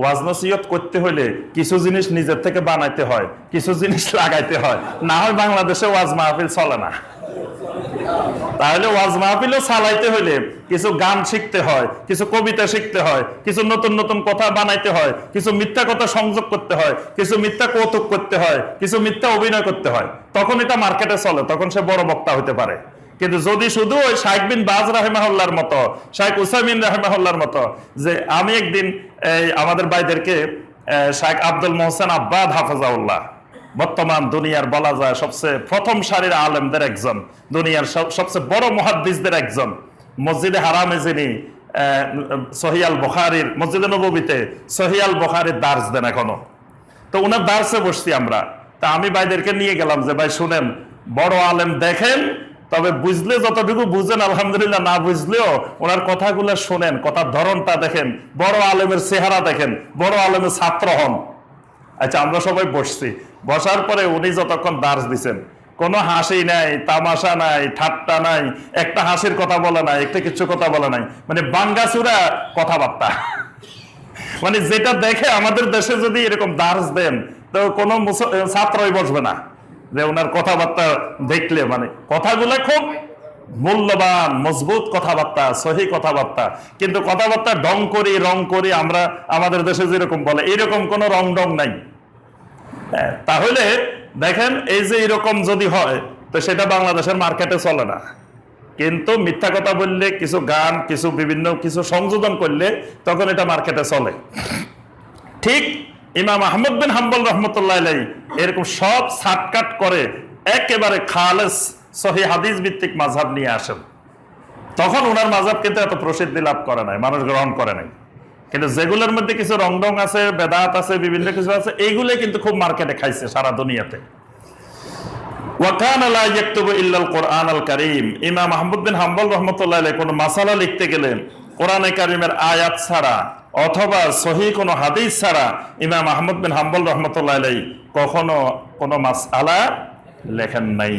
ওয়াজ নসিহত করতে হলে কিছু জিনিস নিজের থেকে বানাইতে হয়, কিছু জিনিস লাগাইতে হয়, না হয় বাংলাদেশে ওয়াজ মাহফিল চলে না। তাহলে ওয়াজ মাহফিলও চালাইতে হলে কিছু গান শিখতে হয়, কিছু কবিতা শিখতে হয়, কিছু নতুন নতুন কথা বানাইতে হয়, কিছু মিথ্যা কথা সংযোগ করতে হয়, কিছু মিথ্যা কৌতুক করতে হয়, কিছু মিথ্যা অভিনয় করতে হয়, তখন এটা মার্কেটে চলে, তখন সে বড় বক্তা হতে পারে। কিন্তু যদি শুধু ওই শাইখ বিন বাজ রাহিমাহুল্লাহর মতো, শাইখ উসাইমিন রাহিমাহুল্লাহর মতো, যে আমি একদিন আমাদের ভাইদেরকে শাইখ আব্দুল মোহসেন আব্বাদ হাফেজাউল্লাহ, বর্তমান দুনিয়ার বলা যায় সবচেয়ে প্রথম সারির আলেমদের একজন, দুনিয়ার সবচেয়ে বড় মুহাদ্দিসদের একজন, মসজিদে হারামে যিনি সহিহ আল বুখারীর, মসজিদে নববীতে সহিহ আল বুখারীর দার্স দেন এখনো। তো ওনার দার্সে বসছি আমরা, তা আমি ভাইদেরকে নিয়ে গেলাম যে, ভাই শুনেন, বড় আলেম দেখেন, তবে বুঝলে যতটুকু বুঝেন আলহামদুলিল্লাহ, না বুঝলেও ওনার কথাগুলো শোনেন, কথার ধরনটা দেখেন, বড় আলেমের চেহারা দেখেন, বড় আলেমের ছাত্র হন। আচ্ছা, আমরা সবাই বসছি, বসার পরে উনি যতক্ষণ দার্স দিচ্ছেন, কোনো হাসি নাই, তামাশা নাই, ঠাট্টা নাই, একটা হাসির কথা বলে নাই, একটা কিছু কথা বলে নাই, মানে বাঙ্গাচুরা কথাবার্তা। মানে যেটা দেখে আমাদের দেশে যদি এরকম দার্স দেন, তো কোনো ছাত্রই বসবে না, যে ওনার কথাবার্তা দেখলে, মানে কথাগুলো খুব মূল্যবান, মজবুত কথাবার্তা, সহি কথাবার্তা, কিন্তু কথাবার্তা ঢং করি, রং করি, আমরা আমাদের দেশে যেরকম বলে এরকম কোনো রং ডং নাই। তাহলে দেখেন, এই যে এরকম যদি হয়, তো সেটা বাংলাদেশের মার্কেটে চলে না, কিন্তু মিথ্যা কথা বললে, কিছু গান, কিছু বিভিন্ন কিছু সংযোজন করলে, তখন এটা মার্কেটে চলে। ঠিক ইমাম আহমদ বিন হাম্বল রহমতুল্লাহ আলাইহি এরকম সব ছাটকাট করে একেবারে খালেস সহিহ হাদিস ভিত্তিক মাযহাব নিয়ে আসেন, তখন ওনার মাযহাব কিন্তু এত প্রসিদ্ধি লাভ করে নাই, মানুষ গ্রহণ করে নাই। কিন্তু যেগুলোর মধ্যে কিছু রংডং আছে, বেদাত আছে, বিভিন্ন কিছু আছে, এইগুলোই কিন্তু খুব মার্কেটে খাইছে সারা দুনিয়াতে। ওয়াকানা লা ইয়াকতুবু ইল্লাল কোরআন আল কারীম, ইমাম আহমদ বিন হাম্বল রাহমাতুল্লাহ আলাইহি কোনো মাসালা লিখতে গেলেন কোরআনে কারীমের আয়াত ছাড়া অথবা সহিহ কোনো হাদিস ছাড়া ইমাম আহমদ বিন হাম্বল রাহমাতুল্লাহ আলাইহি কখনো কোনো মাসআলা লেখেন নাই।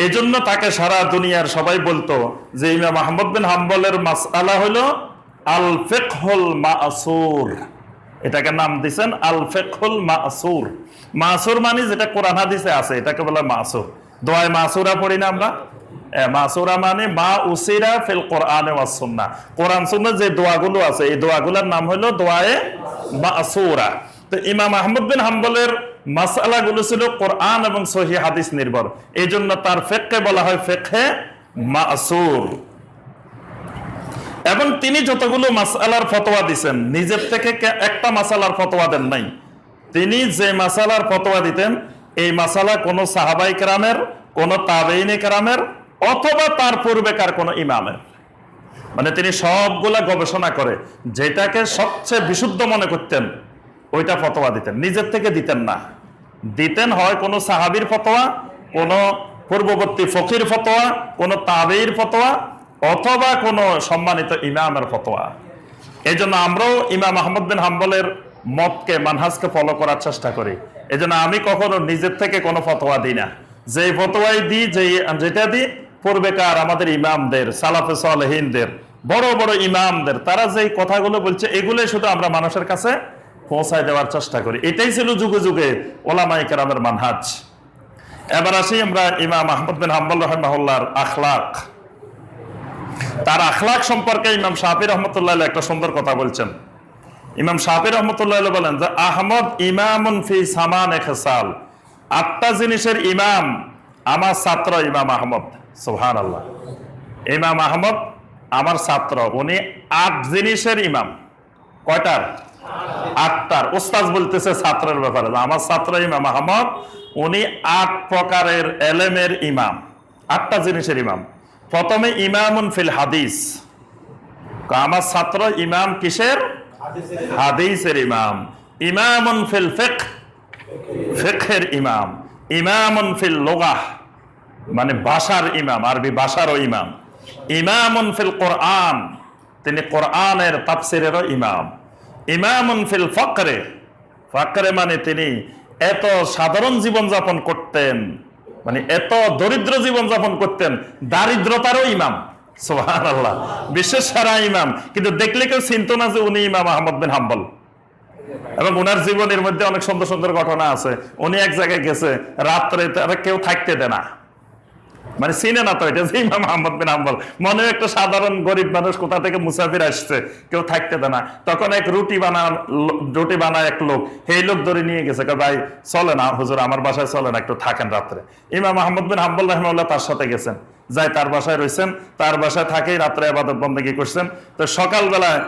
এজন্য তাকে সারা দুনিয়ার সবাই বলতো যে ইমাম আহমদ বিন হাম্বলের মাসআলা হলো আল ফিকহুল মাসুর, এটাকে নাম দিয়েছেন আল ফিকহুল মাসুর। মাসুর মানে যেটা কোরআন হাদিসে আছে, এটাকে বলে মাসুর। দোয়ায়ে মাসুরা পড়ি না আমরা, মাসুরা মানে মা উসিরা ফিল কোরআনে ওয়াস সুন্নাহ, কোরআন সুন্নাহ যে দোয়াগুলো আছে, এই দোয়াগুলোর নাম হলো দোয়ায়ে মাসুরা। তো ইমাম আহমদ বিন হাম্বলের মাসআলাগুলো ছিল কোরআন এবং সহিহ হাদিস নির্ভর, এই জন্য তার ফিকহে বলা হয় ফিকহে মাসুর। এবং তিনি যতগুলো মাসআলার ফতোয়া দিয়েছেন, নিজের থেকে একটা মাসআলার ফতোয়া দেন নাই। তিনি যে মাসআলার ফতোয়া দিতেন, এই মাসআলা কোন সাহাবায়ে কেরামের, কোন তাবেঈনে কেরামের অথবা তার পূর্বেকার কোন ইমামের, মানে তিনি সবগুলা গবেষণা করে যেটাকে সবচেয়ে বিশুদ্ধ মনে করতেন ওইটা ফতোয়া দিতেন, নিজের থেকে দিতেন না। দিতেন হয় কোন সাহাবীর ফতোয়া, কোন পূর্ববর্তী ফকির ফতোয়া, কোন তাবেঈর ফতোয়া, অথবা কোন সম্মানিত ইমামের ফতোয়া। এই জন্য আমরাও ইমাম আহমদ বিন হাম্বলের মতকে, মানহাজকে ফলো করার চেষ্টা করি। এই জন্য আমি কখনো নিজের থেকে কোনো ফতোয়া দিই না, যে ফতোয়াই দিই, যেটা দিই পূর্বেকার আমাদের ইমামদের, সালাফে সালেহিনদের, বড় বড় ইমামদের, তারা যে কথাগুলো বলছে এগুলোই শুধু আমরা মানুষের কাছে পৌঁছায় দেওয়ার চেষ্টা করি। এটাই ছিল যুগে যুগে ওলামায়ে কেরামের মানহাজ। এবার আসি আমরা ইমাম আহমদ বিন হাম্বল রাহিমাহুল্লাহর আখলাক। তার আখলাক সম্পর্কে ইমাম শাফিঈ রহমতুল্লাহ আলাইহি একটা সুন্দর কথা বলছেন। ইমাম শাফি রহমতুল্লাহ বলেন যে আহমদ ইমামুন ফি সামানে খেসাল, 8টা জিনিসের ইমাম আমার ছাত্র ইমাম আহমদ। সুবহানাল্লাহ। ইমাম আহমদ আমার ছাত্র, উনি 8 জিনিসের ইমাম। কয়টার? 8টার। উস্তাদ বলতেছে ছাত্রের ব্যাপারে, আমার ছাত্র ইমাম আহমদ, উনি 8 প্রকারের এলেমের ইমাম, 8টা জিনিসের ইমাম। প্রথমে ইমামুন ফিল হাদিস, আমার ছাত্র ইমাম কিসের? হাদিসের ইমাম। ইমামুন ফিল ফিকহ, ফিকহের ইমাম। ইমামুন ফিল লুগাহ, মানে ভাষার ইমাম, আরবি ভাষারও ইমাম। ইমামুন ফিল কোরআন, তিনি কোরআনের তাফসিরেরও ইমাম। ইমামুন ফিল ফকরে, ফকরে মানে তিনি এত সাধারণ জীবনযাপন করতেন, মানে এত দরিদ্র জীবনযাপন করতেন, দারিদ্রতারও ইমাম। সুবহানাল্লাহ। বিশ্বের সেরা ইমাম, কিন্তু দেখলে কেউ চিনতো না যে উনি ইমাম আহমদ বিন হাম্বল। এবং ওনার জীবনের মধ্যে অনেক সুন্দর সুন্দর ঘটনা আছে। উনি এক জায়গায় গেছে, রাত্রে তারা কেউ থাকতে দেয় না, মানে চিনে না তো এটা যে ইমাম আহমদ বিন হাম্বল। মনে হয় একটা সাধারণ গরিব মানুষ, কোথা থেকে মুসাফির আসছে, কেউ থাকতে দেয় না। তখন এক রুটি বানায় এক লোক, সেই লোক ধরে নিয়ে গেছে, ভাই চলে না হুজুর, আমার বাসায় চলে না, একটু থাকেন রাত্রে। ইমাম আহমদ বিন হাম্বল রাহিমাহুল্লাহ তার সাথে গেছেন, যাই তার বাসায় রয়েছেন, তার বাসায় থাকেই রাত্রে ইবাদত বন্দেগী করছেন। তো সকালবেলায়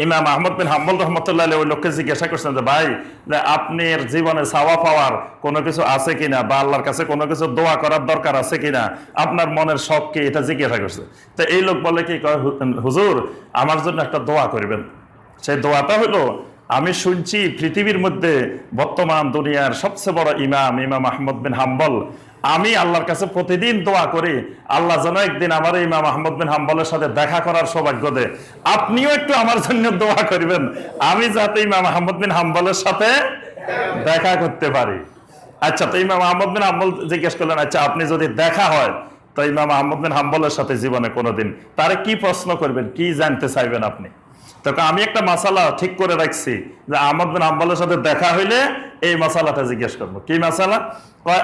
ইমাম আহমদ বিন হাম্বল রহমতুল্লাহ ওই লোককে জিজ্ঞাসা করছেন যে ভাই, আপনার জীবনে চাওয়া পাওয়ার কোনো কিছু আছে কিনা, বা আল্লাহর কাছে কোনো কিছু দোয়া করার দরকার আছে কিনা, আপনার মনের শখ কি, এটা জিজ্ঞাসা করছে। তো এই লোক বলে কি, হুজুর আমার জন্য একটা দোয়া করবেন। সেই দোয়াটা হলো, আমি শুনছি পৃথিবীর মধ্যে বর্তমান দুনিয়ার সবচেয়ে বড় ইমাম ইমাম আহমদ বিন হাম্বল, আমি আল্লাহর কাছে প্রতিদিন দোয়া করি আল্লাহ যেন একদিন আমার ইমাম আহমদ বিন হাম্বলের সাথে দেখা করার সৌভাগ্য দে। আপনিও একটু আমার জন্য দোয়া করবেন, আমি যাতে ইমাম আহমদ বিন হাম্বলের সাথে দেখা করতে পারি। আচ্ছা, তো ইমাম আহমদ বিন হাম্বল জিজ্ঞেস করলেন, আচ্ছা আপনি যদি দেখা হয় তো ইমাম আহমদ বিন হাম্বলের সাথে জীবনে কোনোদিন, তারে কি প্রশ্ন করবেন, কি জানতে চাইবেন আপনি? তখন আমি একটা মাসালা ঠিক করে রাখছি যে আহমদ বিন হাম্বলের সাথে দেখা হইলে এই মাসালাটা জিজ্ঞেস করবো। কি মাসালা?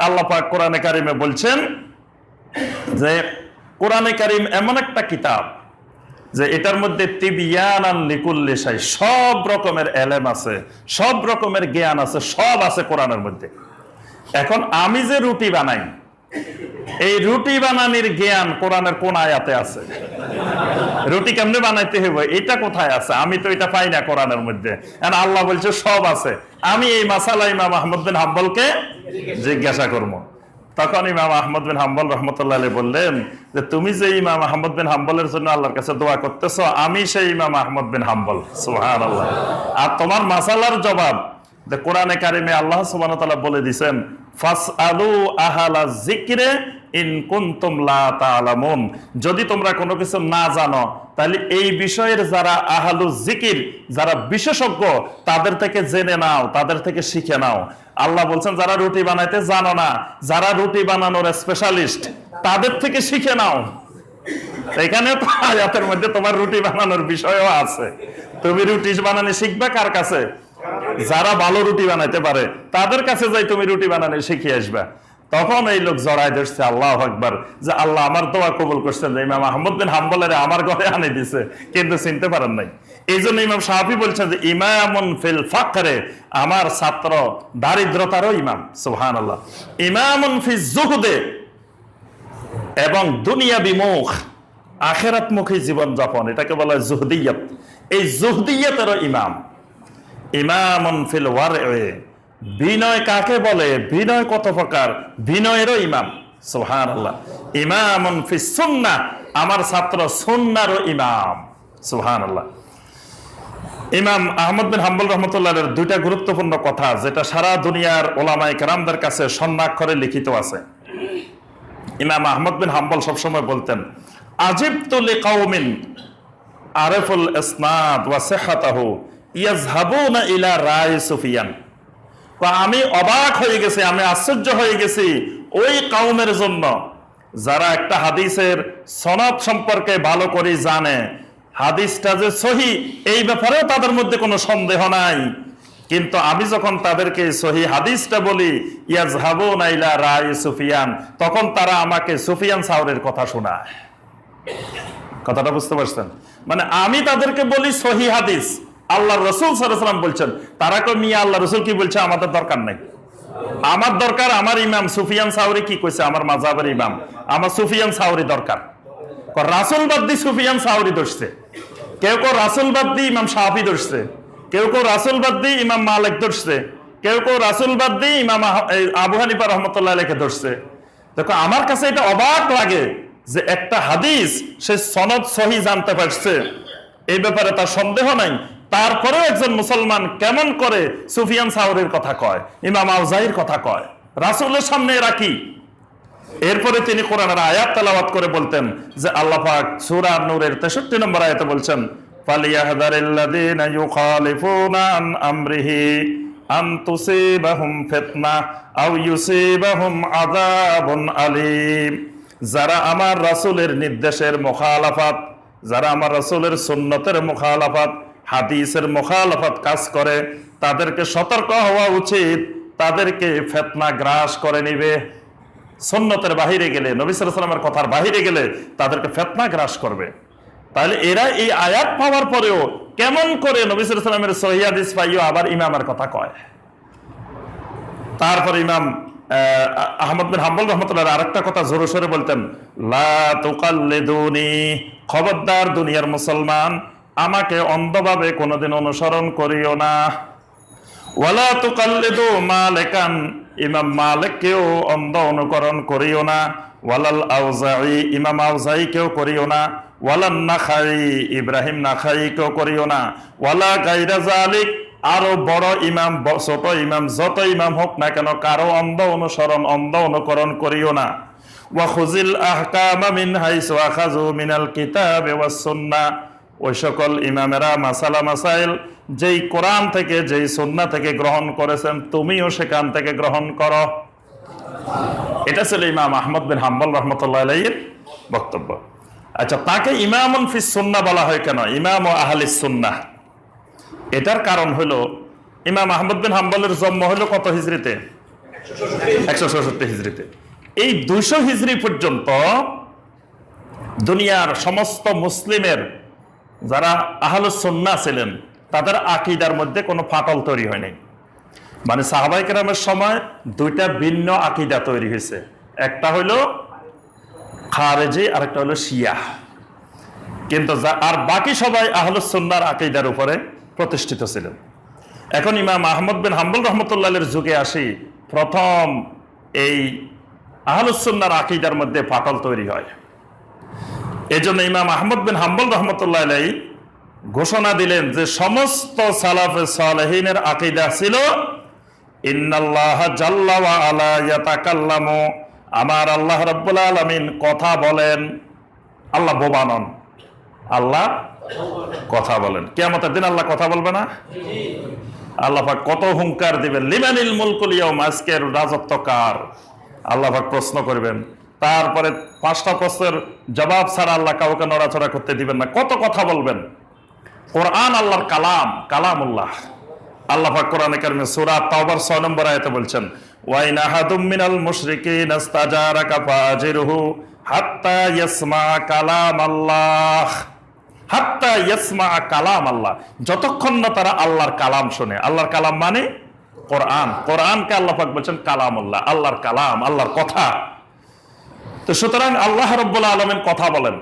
আল্লাহ পাক কোরআনে কারিমে বলছেন যে কোরআনে কারিম এমন একটা কিতাব যে এটার মধ্যে তিবিয়ানান লিকুল্লি শাই, সব রকমের এলেম আছে, সব রকমের জ্ঞান আছে, সব আছে কোরআনের মধ্যে। এখন আমি যে রুটি বানাই, এই রুটি বানানির জ্ঞান কোরআনের কোন আয়াতে আছে? রুটি কেমনে বানাইতে হবে এটা কোথায় আছে? আমি তো এটা পাই না কোরআনের মধ্যে। আল্লাহ বলছে সব আছে। আমি এই মাসালা ইমাম আহমদ বিন হাম্বলকে জিজ্ঞাসা করবো। তখন ইমাম আহমদ বিন হাম্বল রহমতুল্লাহ আলাইহি বললেন যে তুমি যে ইমাম আহমদ বিন হাম্বলের জন্য আল্লাহর কাছে দোয়া করতেছো, আমি সেই ইমাম আহমদ বিন হাম্বল। সুবহানাল্লাহ। আর তোমার মাসালার জবাব যে কোরআনে কারিমে আল্লাহ সুবহানাহু ওয়া তাআলা বলে দিয়েছেন, ফাসআলু আহলা যিকরে ইন কুনতুম লা তা'লামুন, যদি তোমরা কোনো কিছু না জানো তাহলে এই বিষয়ের যারা আহলু যিকির, যারা বিশেষজ্ঞ, তাদের থেকে জেনে নাও, তাদের থেকে শিখে নাও। আল্লাহ বলছেন যারা রুটি বানাইতে জানো না, যারা রুটি বানানোর স্পেশালিস্ট, তাদের থেকে শিখে নাও। এখানে তো আয়াতের মধ্যে তোমার রুটি বানানোর বিষয়ও আছে। তুমি রুটি বানানো শিখবে কার কাছে? যারা ভালো রুটি বানাইতে পারে তাদের কাছে যাই তুমি রুটি বানানো শিখে আসবা। তখন এই লোক জড়াই ধরছে, আল্লাহু আকবার, যে আল্লাহ আমার দোয়া কবুল করছেন, যে ইমাম আহমদ বিন হাম্বলের আমার ঘরে আনে দিছে, কিন্তু চিনতে পারেন নাই। এই জন্য ইমাম শাফি বলছেন যে ইমামুন ফিল ফাকরে, আমার ছাত্র দারিদ্রতারও ইমাম। সুবহানাল্লাহ। ইমামুন ফিজ জুহদে, এবং দুনিয়া বিমুখ, আখিরাতমুখী জীবনযাপন, এটাকে বলা হয় জুহদিয়ত। এই জুহদিয়তেরও ইমাম। ইমামুন ফিল ওয়ারএ, বিনয় কাকে বলে, বিনয় কত প্রকার, বিনয়েরও ইমাম। সুবহানাল্লাহ। ইমামুন ফিস সুন্নাহ, আমার ছাত্র সুন্নাহরও ইমাম। সুবহানাল্লাহ। ইমাম আহমদ বিন হাম্বল রহমতুল্লাহের দুইটা গুরুত্বপূর্ণ কথা, যেটা সারা দুনিয়ার ওলামায়ে কেরামদের কাছে স্বর্ণাক্ষরে লিখিত আছে। ইমাম আহমদ বিন হাম্বল সবসময় বলতেন, আজিবতু লিকাউমিন আরিফুল ইসনাদ ওয়া সিহহাতাহু ইয়াযহাবুনা ইলা রায় সুফিয়ান। আমি অবাক হয়ে গেছি, আমি আশ্চর্য হয়ে গেছি ওই কওমের জন্য যারা একটা হাদিসের সনদ সম্পর্কে ভালো করে জানে, হাদিসটা যে সহি এই ব্যাপারেও তাদের মধ্যে কোনো সন্দেহ নাই, কিন্তু আমি যখন তাদেরকে সহি হাদিসটা বলি, ইয়াযহাবুনা ইলা রায় সুফিয়ান, তখন তারা আমাকে সুফিয়ান সাওরের কথা শোনায়। কথাটা বুঝতে পারছেন? মানে আমি তাদেরকে বলি সহি হাদিস, আল্লাহ রসুল সাল্লাল্লাহু আলাইহি ওয়াসাল্লাম বলছেন, তারা কই মিয়া আল্লাহ রসুল কি বলছে আমাদের দরকার নাই, আমার দরকার আমার ইমাম সুফিয়ান সাউরি কি কইছে, আমার মাযহাবের ইমাম, আমার সুফিয়ান সাউরি দরকার। রাসূল বাদ দিয়ে সুফিয়ান সাউরি ধরছে, কেউ কেউ রাসূল বাদ দিয়ে ইমাম শাফি ধরছে, কেউ কেউ রাসূল বাদ দিয়ে ইমাম মালিক ধরছে, কেউ কেউ রাসূল বাদ দিয়ে ইমাম আবু হানিফা রাহমাতুল্লাহ আলাইহি ধরছে। দেখো আমার কাছে এটা অবাক লাগে যে একটা হাদিস সে সনদ সহি জানতে পারছে, এই ব্যাপারে তার সন্দেহ নাই, তারপরেও একজন মুসলমান কেমন করে সুফিয়ান সাউরির কথা কয়, ইমাম আউজাইর কথা কয়, রাসূলের সামনে রাখি। এরপরে তিনি কোরআনের আয়াত তেলাওয়াত করে বলতেন যে আল্লাহ পাক সূরা নূরের 63 নম্বর আয়াতে বলছেন, ফালিয়াহদারিল্লাযীনা ইউখালিফুনা আন আমরিহি আন তুসিবাহুম ফিতনা আও ইউসিবাহুম আযাবুন আলীম। যারা আমার রাসূলের নির্দেশের মুখালাফাত, যারা আমার রাসূলের সুন্নতের মুখালাফাত, হাদিসের মুখালাফাত কাজ করে, তাদেরকে সতর্ক হওয়া উচিত, তাদেরকে ফিতনা গ্রাস করে নিবে। সুন্নতের বাহিরে গেলে, নবী সাল্লাল্লাহু আলাইহি ওয়াসাল্লামের কথার বাহিরে গেলে তাদেরকে ফিতনা গ্রাস করবে। তাহলে এরা এই আয়াত পাওয়ার পরেও কেমন করে নবী সাল্লাল্লাহু আলাইহি ওয়াসাল্লামের সহিহ হাদিস পাইও আবার ইমামের কথা কয়। তারপর ইমাম আহমদ বিন হাম্বল রাহমাতুল্লাহ আরেকটা কথা জোরে সোরে বলতেন, লা তুকাল্লিদুনি, খবরদার দুনিয়ার মুসলমান আমাকে অন্ধভাবে কোনোদিন অনুসরণ করিও না। ওয়ালা তুকাল্লিদু মালিকান, ইমাম মালিককেও অন্ধ অনুকরণ করিও না। ওয়ালাল আউজাঈ, ইমাম আউজাঈকেও করিও না। ওয়ালান নাখাই, ইব্রাহিম নাখাইকেও করিও না। ওয়ালা গায়রা যালিক, আরো বড় ইমাম ছোট ইমাম যত ইমাম হোক না কেন কারো অন্ধ অনুসরণ অন্ধ অনুকরণ করিও না। ওয়া খুযিল আহকামা মিন হাইসু আখাযু মিনাল কিতাবি ওয়াস সুন্নাহ, ওই সকল ইমামেরা মাসালা মাসাইল যেই কোরআন থেকে যেই সুন্নাহ থেকে গ্রহণ করেছেন তুমিও সেখান থেকে গ্রহণ করো। এটা ছিল ইমাম আহমদ বিন হাম্বল রাহমাতুল্লাহ আলাইহির বক্তব্য। আচ্ছা, তাকে ইমামুন ফিস সুন্নাহ বলা হয় কেন, ইমাম ও আহলিস সুন্নাহ? এটার কারণ হলো ইমাম আহমদ বিন হাম্বলের জন্ম হলো কত হিজরিতে? 166 হিজরিতে। এই 200 হিজরি পর্যন্ত দুনিয়ার সমস্ত মুসলিমের যারা আহলুস সুন্নাহ ছিলেন তাদের আকীদার মধ্যে কোনো ফাটল তৈরি হয়নি। মানে সাহাবায়ে কেরামের সময় দুইটা ভিন্ন আকীদা তৈরি হয়েছে, একটা হলো খারেজি আর একটা হলো শিয়া, কিন্তু আর বাকি সবাই আহলুস সুন্নাহর আকীদার উপরে প্রতিষ্ঠিত ছিলেন। এখন ইমাম আহমদ বিন হাম্বল রাহমাতুল্লাহ আলাইহির যুগে আসি প্রথম এই আহলুস সুন্নাহর আকীদার মধ্যে ফাটল তৈরি হয়। এজন্য ইমাম আহমদ বিন হাম্বল রাহমাতুল্লাহ আলাইহি ঘোষণা দিলেন যে সমস্ত সালাফে সালেহিনের আকীদা ছিল ইন্নাল্লাহ জাল্লা ওয়া আলা ইয়াতাকাল্লামু, আমার আল্লাহ রাব্বুল আলামিন কথা বলেন। আল্লাহ বোবা নন, আল্লাহ কথা বলেন। কিয়ামতের দিন আল্লাহ কথা বলবে না? আল্লাহ পাক কত হুঙ্কার দিবেন, লিমানিল মুলকুল ইয়াউম, আজকের রাজত্ব কার? আল্লাহ পাক প্রশ্ন করবেন, তারপরে 5টা প্রশ্নের জবাব ছাড়া আল্লাহ কাউকে নড়াচড়া করতে দিবেন না। কত কথা বলবেন। কোরআন আল্লাহর কালাম, কালামুল্লাহ। আল্লাহ পাক কোরআনে কারিমে সূরা তাওবার 6 নম্বর আয়াতে বলছেন, ওয়া ইন আহাদুম মিনাল মুশরিকিনা ইস্তাজারাকা ফাজিরহু হাত্তা ইয়াসমা কালাম আল্লাহ। হাত্তা ইয়াসমা কালাম আল্লাহ, যতক্ষণ না তারা আল্লাহর কালাম শুনে। আল্লাহর কালাম মানে কোরআন। কোরআনকে আল্লাহ পাক বলছেন কালামুল্লাহ, আল্লাহর কালাম, আল্লাহর কথা। তো সুতরাং আল্লাহ রাব্বুল আলামিন কথা বলেন।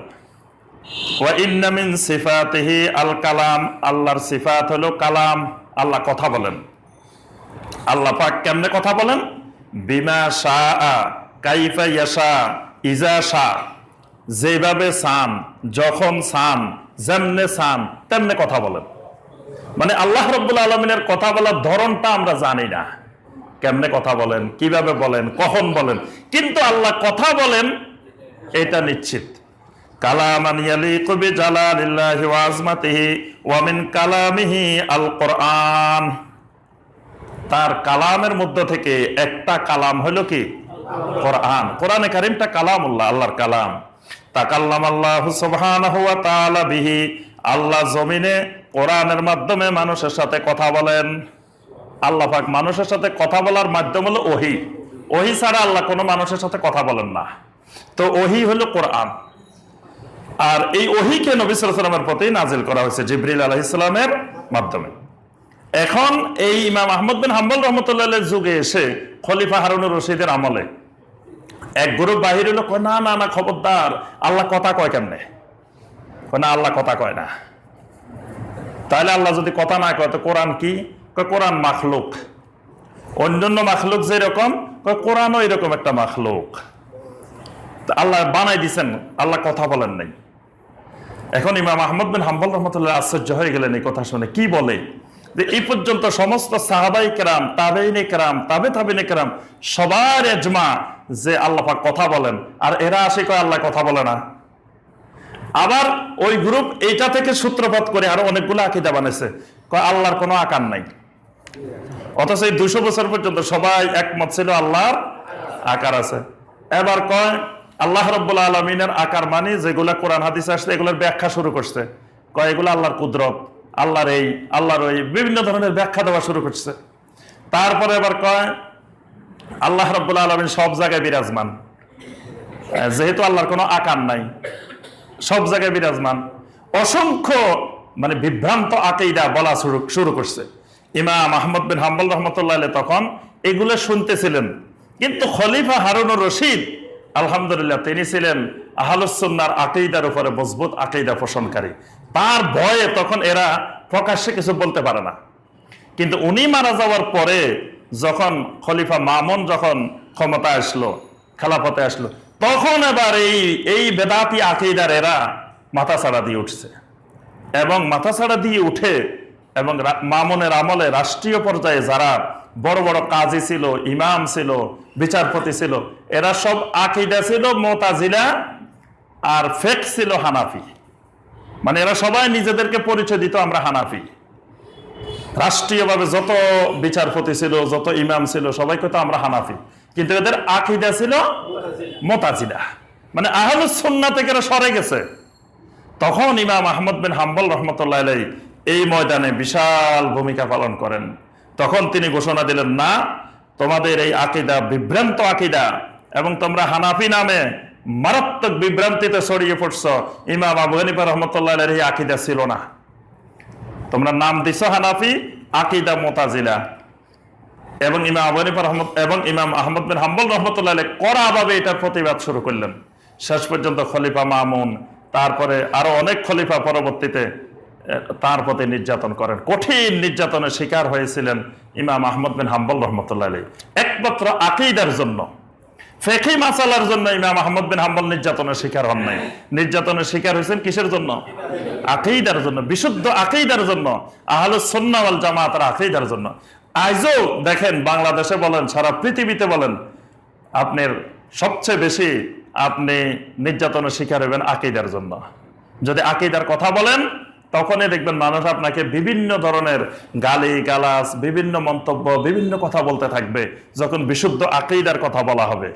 ওয়া ইন্না মিন সিফাতিহি আল কালাম, আল্লাহর সিফাত হলো কালাম, আল্লাহ কথা বলেন। আল্লাহ পাক কেমনে কথা বলেন? বিমা শাআ কাইফা ইয়াশা ইজা শা, যেভাবে চান, যখন চান, যেমনে চান তেমনে কথা বলেন। মানে আল্লাহ রাব্বুল আলামিনের কথা বলার ধরনটা আমরা জানি না, কেমনে কথা বলেন, কিভাবে বলেন, কখন বলেন, কিন্তু আল্লাহ কথা বলেন এটা নিশ্চিত। কালামান ইয়ালিকু বিজালালিল্লাহি ওয়া আযমাতিহি ওয়া মিন কালামিহি আল কোরআন, তার কালামের মধ্য থেকে একটা কালাম হলো কি? কোরআন। কোরআনে কারীমটা কালামুল্লাহ, আল্লাহর কালাম। তাকাল্লামাল্লাহু সুবহানাহু ওয়া তাআলা বিহি, আল্লাহ জমিনে কোরআনের মাধ্যমে মানুষের সাথে কথা বলেন। আল্লাহ পাক মানুষের সাথে কথা বলার মাধ্যম হলো ওহী। ওহী ছাড়া আল্লাহ কোনো মানুষের সাথে কথা বলেন না। তো ওহী হলো কোরআন। আর এই ওহীকে নবী সাল্লাল্লাহু আলাইহি ওয়াসাল্লামের প্রতি নাজিল করা হয়েছে জিবরিল আলাইহিস সালামের মাধ্যমে। এখন এই ইমাম আহমদ বিন হাম্বল রহমতুল্লাহ যুগে এসে খলিফা হারুনুর রশিদের আমলে এক গ্রুপ বাহির হলো, কয় না না না, খবরদার, আল্লাহ কথা কয় কেমনে? কয় না, আল্লাহ কথা কয় না। তাহলে আল্লাহ যদি কথা না কয় তো কোরআন কি? কয় কোরআন মাখলুক। অন্যান্য মাখলুক যেরকম, কয় কোরআনও এরকম একটা মাখলুক। আল্লাহ বানাই দিছেন, আল্লাহ কথা বলেন নাই। এখন ইমাম আহমদ বিন হাম্বল রহমতুল্লাহ আশ্চর্য হয়ে গেলেন এই কথা শুনে। কি বলে যে এই পর্যন্ত সমস্ত সাহাবাই কেরাম, তাবেইনে কেরাম, তাবেইনে কেরাম সবার এজমা যে আল্লাহ পাক কথা বলেন, আর এরা আসে কয় আল্লাহ কথা বলে না। আবার ওই গ্রুপ এইটা থেকে সূত্রপাত করে আরো অনেকগুলো আকীদা বানাইছে, কয় আল্লাহর কোনো আকার নাই। অথচ এই 200 বছর পর্যন্ত সবাই একমত ছিল আল্লাহর আকার আছে। এবার কয় আল্লাহ রাব্বুল আলামিনের আকার মানে যেগুলা কোরআন হাদিসে আসছে এগুলোর ব্যাখ্যা শুরু করছে। কয় এগুলো আল্লাহর কুদরত, আল্লাহর ওই বিভিন্ন ধরনের ব্যাখ্যা দেওয়া শুরু করছে। তারপরে এবার কয় আল্লাহ রাব্বুল আলামিন সব জায়গায় বিরাজমান, যেহেতু আল্লাহর কোনো আকার নাই, সব জায়গায় বিরাজমান। অসংখ্য মানে বিভ্রান্ত আকীদা বলা শুরু করছে। ইমাম আহমদ বিন হাম্বল রহমতুল্লাহ তখন এগুলো শুনতেছিলেন, কিন্তু খলিফা হারুনুর রশিদ আলহামদুলিল্লাহ তিনি ছিলেন আহলুস সুন্নাহর আকীদার উপরে মজবুত আকীদা পোষণকারী। তার ভয়ে তখন এরা প্রকাশ্যে কিছু বলতে পারে না। কিন্তু উনি মারা যাওয়ার পরে যখন খলিফা মামুন যখন ক্ষমতা আসলো, খেলাফতে আসলো, তখন এবার এই বেদাতি আকীদার এরা মাথাছাড়া দিয়ে উঠছে। এবং মাথাছাড়া দিয়ে উঠে এবং মামুনের আমলে রাষ্ট্রীয় পর্যায়ে যারা বড় বড় কাজী ছিল, ইমাম ছিল, বিচারপতি ছিল, এরা সব আকীদা ছিল মুতাজিলা আর ফিকহ ছিল হানাফি। মানে এরা সবাই নিজেদেরকে পরিচয় দিত আমরা হানাফি। রাষ্ট্রীয়ভাবে যত বিচারপতি ছিল, যত ইমাম ছিল, সবাই কইতো আমরা হানাফি, কিন্তু এদের আকীদা ছিল মুতাজিলা। মানে আহলুস সুন্নাহ থেকে এরা সরে গেছে। তখন ইমাম আহমদ বিন হাম্বল রহমতুল্লাহ আলাইহি এই ময়দানে বিশাল ভূমিকা পালন করেন। তখন তিনি ঘোষণা দিলেন, না, তোমাদের এই আকীদা বিভ্রান্ত আকীদা, এবং তোমরা হানাফি নামে মারাত্মক বিভ্রান্তিতে ছড়িয়ে পড়ছ। ইমাম আবু হানিফা রহমতুল্লাহ আলাইহি আকীদা ছিল না, তোমরা নাম দিছো হানাফি, আকীদা মুতাজিলা। এবং ইমাম আবু হানিফা এবং ইমাম আহমদ বিন হাম্বল রহমতুল্লাহ আলাইহি কড়াভাবে এটার প্রতিবাদ শুরু করলেন। শেষ পর্যন্ত খলিফা মামুন, তারপরে আরো অনেক খলিফা পরবর্তীতে তার প্রতি নির্যাতন করেন। কঠিন নির্যাতনের শিকার হয়েছিলেন ইমাম আহমদ বিন হাম্বল রহমতুল্লাহ আলাইহি। একমাত্র আকীদার জন্য, ফিকহি মাসালার জন্য ইমাম আহমদ বিন হাম্বল নির্যাতনের শিকার হন নাই। নির্যাতনের শিকার হয়েছেন কিসের জন্য? আকীদার জন্য, বিশুদ্ধ আকীদার জন্য, আহলুস সুন্নাহ ওয়াল জামাতের আকীদার জন্য। আজও দেখেন বাংলাদেশে বলেন, সারা পৃথিবীতে বলেন, আপনার সবচেয়ে বেশি আপনি নির্যাতনের শিকার হবেন আকীদার জন্য। যদি আকীদার কথা বলেন তখনই দেখবেন মানুষ আপনাকে বিভিন্ন ধরনের গালি গালাজ, বিভিন্ন মন্তব্য, বিভিন্ন কথা বলতে থাকবে যখন বিশুদ্ধ আকীদার কথা বলা হবে।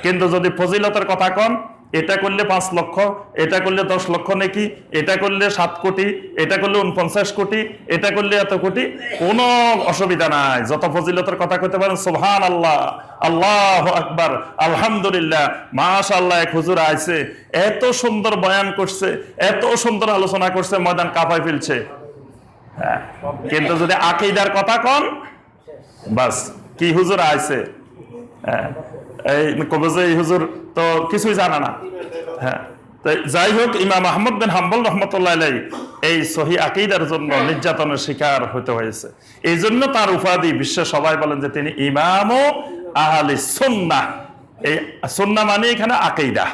কিন্তু যদি ফজিলতের কথা কন, এটা করলে 5 লক্ষ, এটা করলে 10 লক্ষ নেকি, এটা করলে 7 কোটি, এটা করলে 49 কোটি, এটা করলে এত কোটি, কোনো অসুবিধা নাই। যত ফজিলতের কথা কইতে পারেন, সুবহানাল্লাহ, আল্লাহু আকবার, আলহামদুলিল্লাহ, মাশাআল্লাহ, এক হুজুর আইছে, এত সুন্দর বয়ান করছে, এত সুন্দর আলোচনা করছে, ময়দান কাঁপায় ফেলছে। কিন্তু যদি আকীদার কথা কন, বাস কি হুজুর আইছে, এই কবে যে এই হুজুর তো কিছুই জানে না। হ্যাঁ, যাই হোক, ইমাম আহমদ বিন হাম্বল রহমতুল্লাহ আলাইহি এই সহি আকীদার জন্য নির্যাতনের শিকার হতে হয়েছে। এই জন্য তার উপাধি বিশ্বে সবাই বলেন যে তিনি ইমাম আহলে সুন্নাহ। এই সুন্নাহ মানে এখানে আকীদা।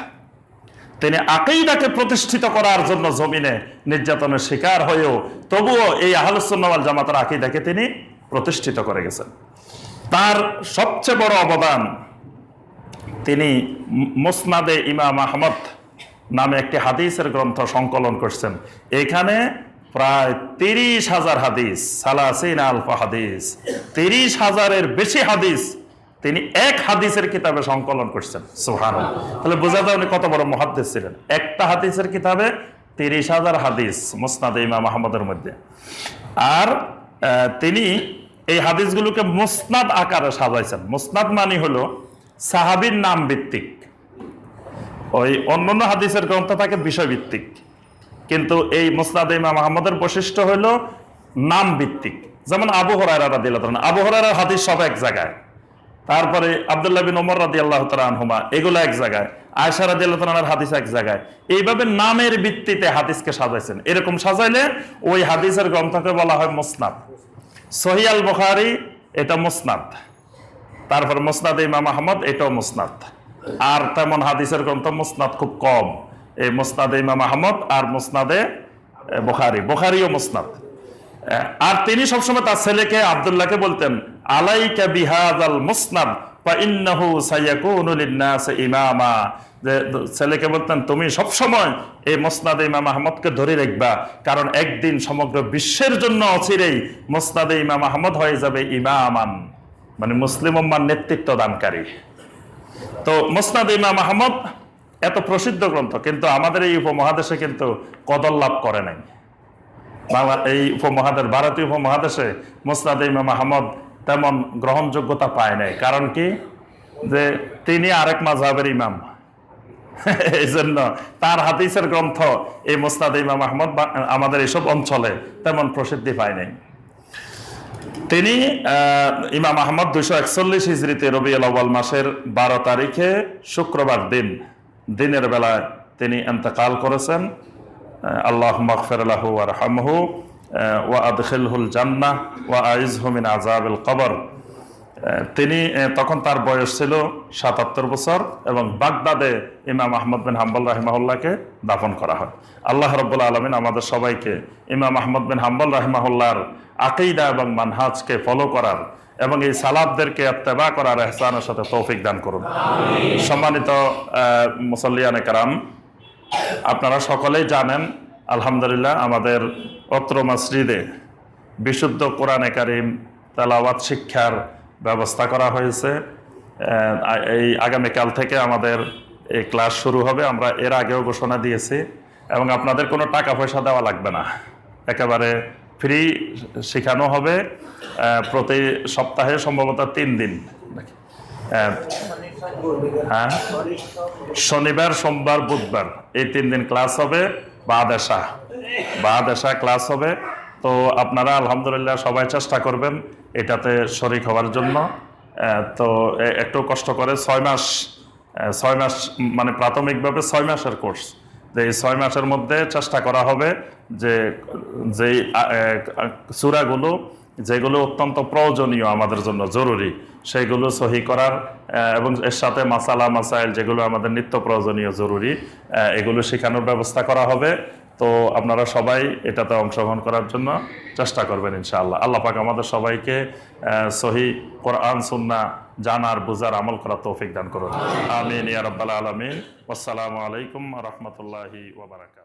তিনি আকীদাকে প্রতিষ্ঠিত করার জন্য জমিনে নির্যাতনের শিকার হয়েও তবুও এই আহলুস সুন্নাহ ওয়াল জামাতের আকীদাকে তিনি প্রতিষ্ঠিত করে গেছেন। তার সবচেয়ে বড় অবদান, তিনি মুসনাদে ইমাম আহমদ নামে একটি হাদিসের গ্রন্থ সংকলন করছেন। এখানে প্রায় 30,000 হাদিস, সালাসিন আলফা হাদিস, 30,000-এর বেশি হাদিস তিনি এক হাদিসের কিতাবে সংকলন করছেন। সুবহানাল্লাহ। তাহলে বোঝা যায় উনি কত বড় মুহাদ্দিস ছিলেন। একটা হাদিসের কিতাবে 30,000 হাদিস মুসনাদে ইমাম আহমদের মধ্যে। আর তিনি এই হাদিসগুলোকে মুসনাদ আকারে সাজাইছেন। মুসনাদ মানে হলো সাহাবীর নাম ভিত্তিক। ওই অন্যান্য হাদিসের গ্রন্থ থাকে বিষয় ভিত্তিক, কিন্তু এই মুসনাদ ইমাম আহমদের বৈশিষ্ট্য হলো নাম ভিত্তিক, যেমন আবু হুরায়রা রাদিয়াল্লাহু তাআলা, আবু হুরায়রার হাদিস সব এক জায়গায়, তারপরে আব্দুল্লাহ বিন ওমর রাদিয়াল্লাহু তাআলা আনহুমা এগুলো এক জায়গায়, আয়েশা রাদিয়াল্লাহু তাআলার হাদিস এক জায়গায়। এইভাবে নামের ভিত্তিতে হাদিসকে সাজাইছেন। এরকম সাজাইলে ওই হাদিসের গ্রন্থকে বলা হয় মুসনাদ। সহিহ আল বুখারী এটা মুসনাদ, তারপর মুসনাদে ইমাম আহমদ এটাও মুসনাদ। আর তেমন হাদিসের গ্রন্থ মুসনাদ খুব কম, এই মুসনাদে ইমাম আহমদ আর মুসনাদে বুখারী, বুখারীও মুসনাদ। আর তিনি সবসময় তার ছেলেকে আব্দুল্লাহকে বলতেন, আলাইকা বিহাযাল মুসনাদ ফা ইন্নাহু সায়াকুনু লিন-নাসি ইমামা, যে ছেলেকে বলতেন তুমি সবসময় এই মুসনাদে ইমাম আহমদকে ধরে রাখবা, কারণ একদিন সমগ্র বিশ্বের জন্য অচিরেই মুসনাদে ইমাম আহমদ হয়ে যাবে ইমামান, মানে মুসলিম উম্মার নেতৃত্ব দানকারী। তো মুসনাদ ইমাম আহমদ এত প্রসিদ্ধ গ্রন্থ, কিন্তু আমাদের এই উপমহাদেশে কিন্তু কদর লাভ করে নাই। এই উপমহাদেশ, ভারতীয় উপমহাদেশে মুসনাদ ইমাম আহমদ তেমন গ্রহণযোগ্যতা পায় নাই। কারণ কি, যে তিনি আরেক মাযহাবের ইমাম, এই জন্য তার হাদিসের গ্রন্থ এই মুসনাদ ইমাম আহমদ আমাদের এইসব অঞ্চলে তেমন প্রসিদ্ধি পায় নাই। তিনি ইমাম আহমদ 241 হিজরিতে রবিউল আউয়াল মাসের 12 তারিখে শুক্রবার দিনের বেলায় তিনি ইন্তেকাল করেছেন। আল্লাহুম্মা গফির লাহু ওয়ারহামহু ওয়া আদখিলহুল জান্নাহ ওয়া আইযহু মিন আযাবিল কবর। তিনি তখন তার বয়স ছিল 77 বছর এবং বাগদাদে ইমাম আহমদ বিন হাম্বল রাহিমাহুল্লাহকে দাফন করা হয়। আল্লাহ রাব্বুল আলামিন আমাদের সবাইকে ইমাম আহমদ বিন হাম্বল রাহিমাহুল্লাহর আকীদা এবং মানহাজকে ফলো করার এবং এই সালাফদেরকে ইত্তেবা করার ইহসানের সাথে তৌফিক দান করুন। সম্মানিত মুসাল্লিয়ানে কেরাম, আপনারা সকলেই জানেন আলহামদুলিল্লাহ আমাদের অত্র মসজিদে বিশুদ্ধ কোরআনে কারীম তেলাওয়াত শিক্ষার ব্যবস্থা করা হয়েছে। এই আগামীকাল থেকে আমাদের এই ক্লাস শুরু হবে। আমরা এর আগেও ঘোষণা দিয়েছি এবং আপনাদের কোনো টাকা পয়সা দেওয়া লাগবে না, একেবারে ফ্রি শেখানো হবে। প্রতি সপ্তাহে সম্ভবত 3 দিন, হ্যাঁ, শনিবার সোমবার বুধবার এই 3 দিন ক্লাস হবে। বাদ ক্লাস হবে। তো আপনারা আলহামদুলিল্লাহ সবাই চেষ্টা করবেন এটাতে শরীক হওয়ার জন্য। তো একটু কষ্ট করে 6 মাস মানে প্রাথমিকভাবে 6 মাসের কোর্স। এই 6 মাসের মধ্যে চেষ্টা করা হবে যে যেই সূরাগুলো যেগুলো অত্যন্ত প্রয়োজনীয় আমাদের জন্য জরুরি সেইগুলো সহি করার এবং এর সাথে মাসাইল যেগুলো আমাদের নিত্য প্রয়োজনীয় জরুরি এগুলো শেখানোর ব্যবস্থা করা হবে। তো আপনারা সবাই এটাতে অংশগ্রহণ করার জন্য চেষ্টা করবেন ইনশাআল্লাহ। আল্লাহ পাক আমাদের সবাইকে সহি কোরআন সুন্নাহ জানার, বুঝার, আমল করার তৌফিক দান করুন। আমিন ইয়া রাব্বাল আলামিন। আসসালামু আলাইকুম ওয়া রাহমাতুল্লাহি ওয়া বারাকাতুহু।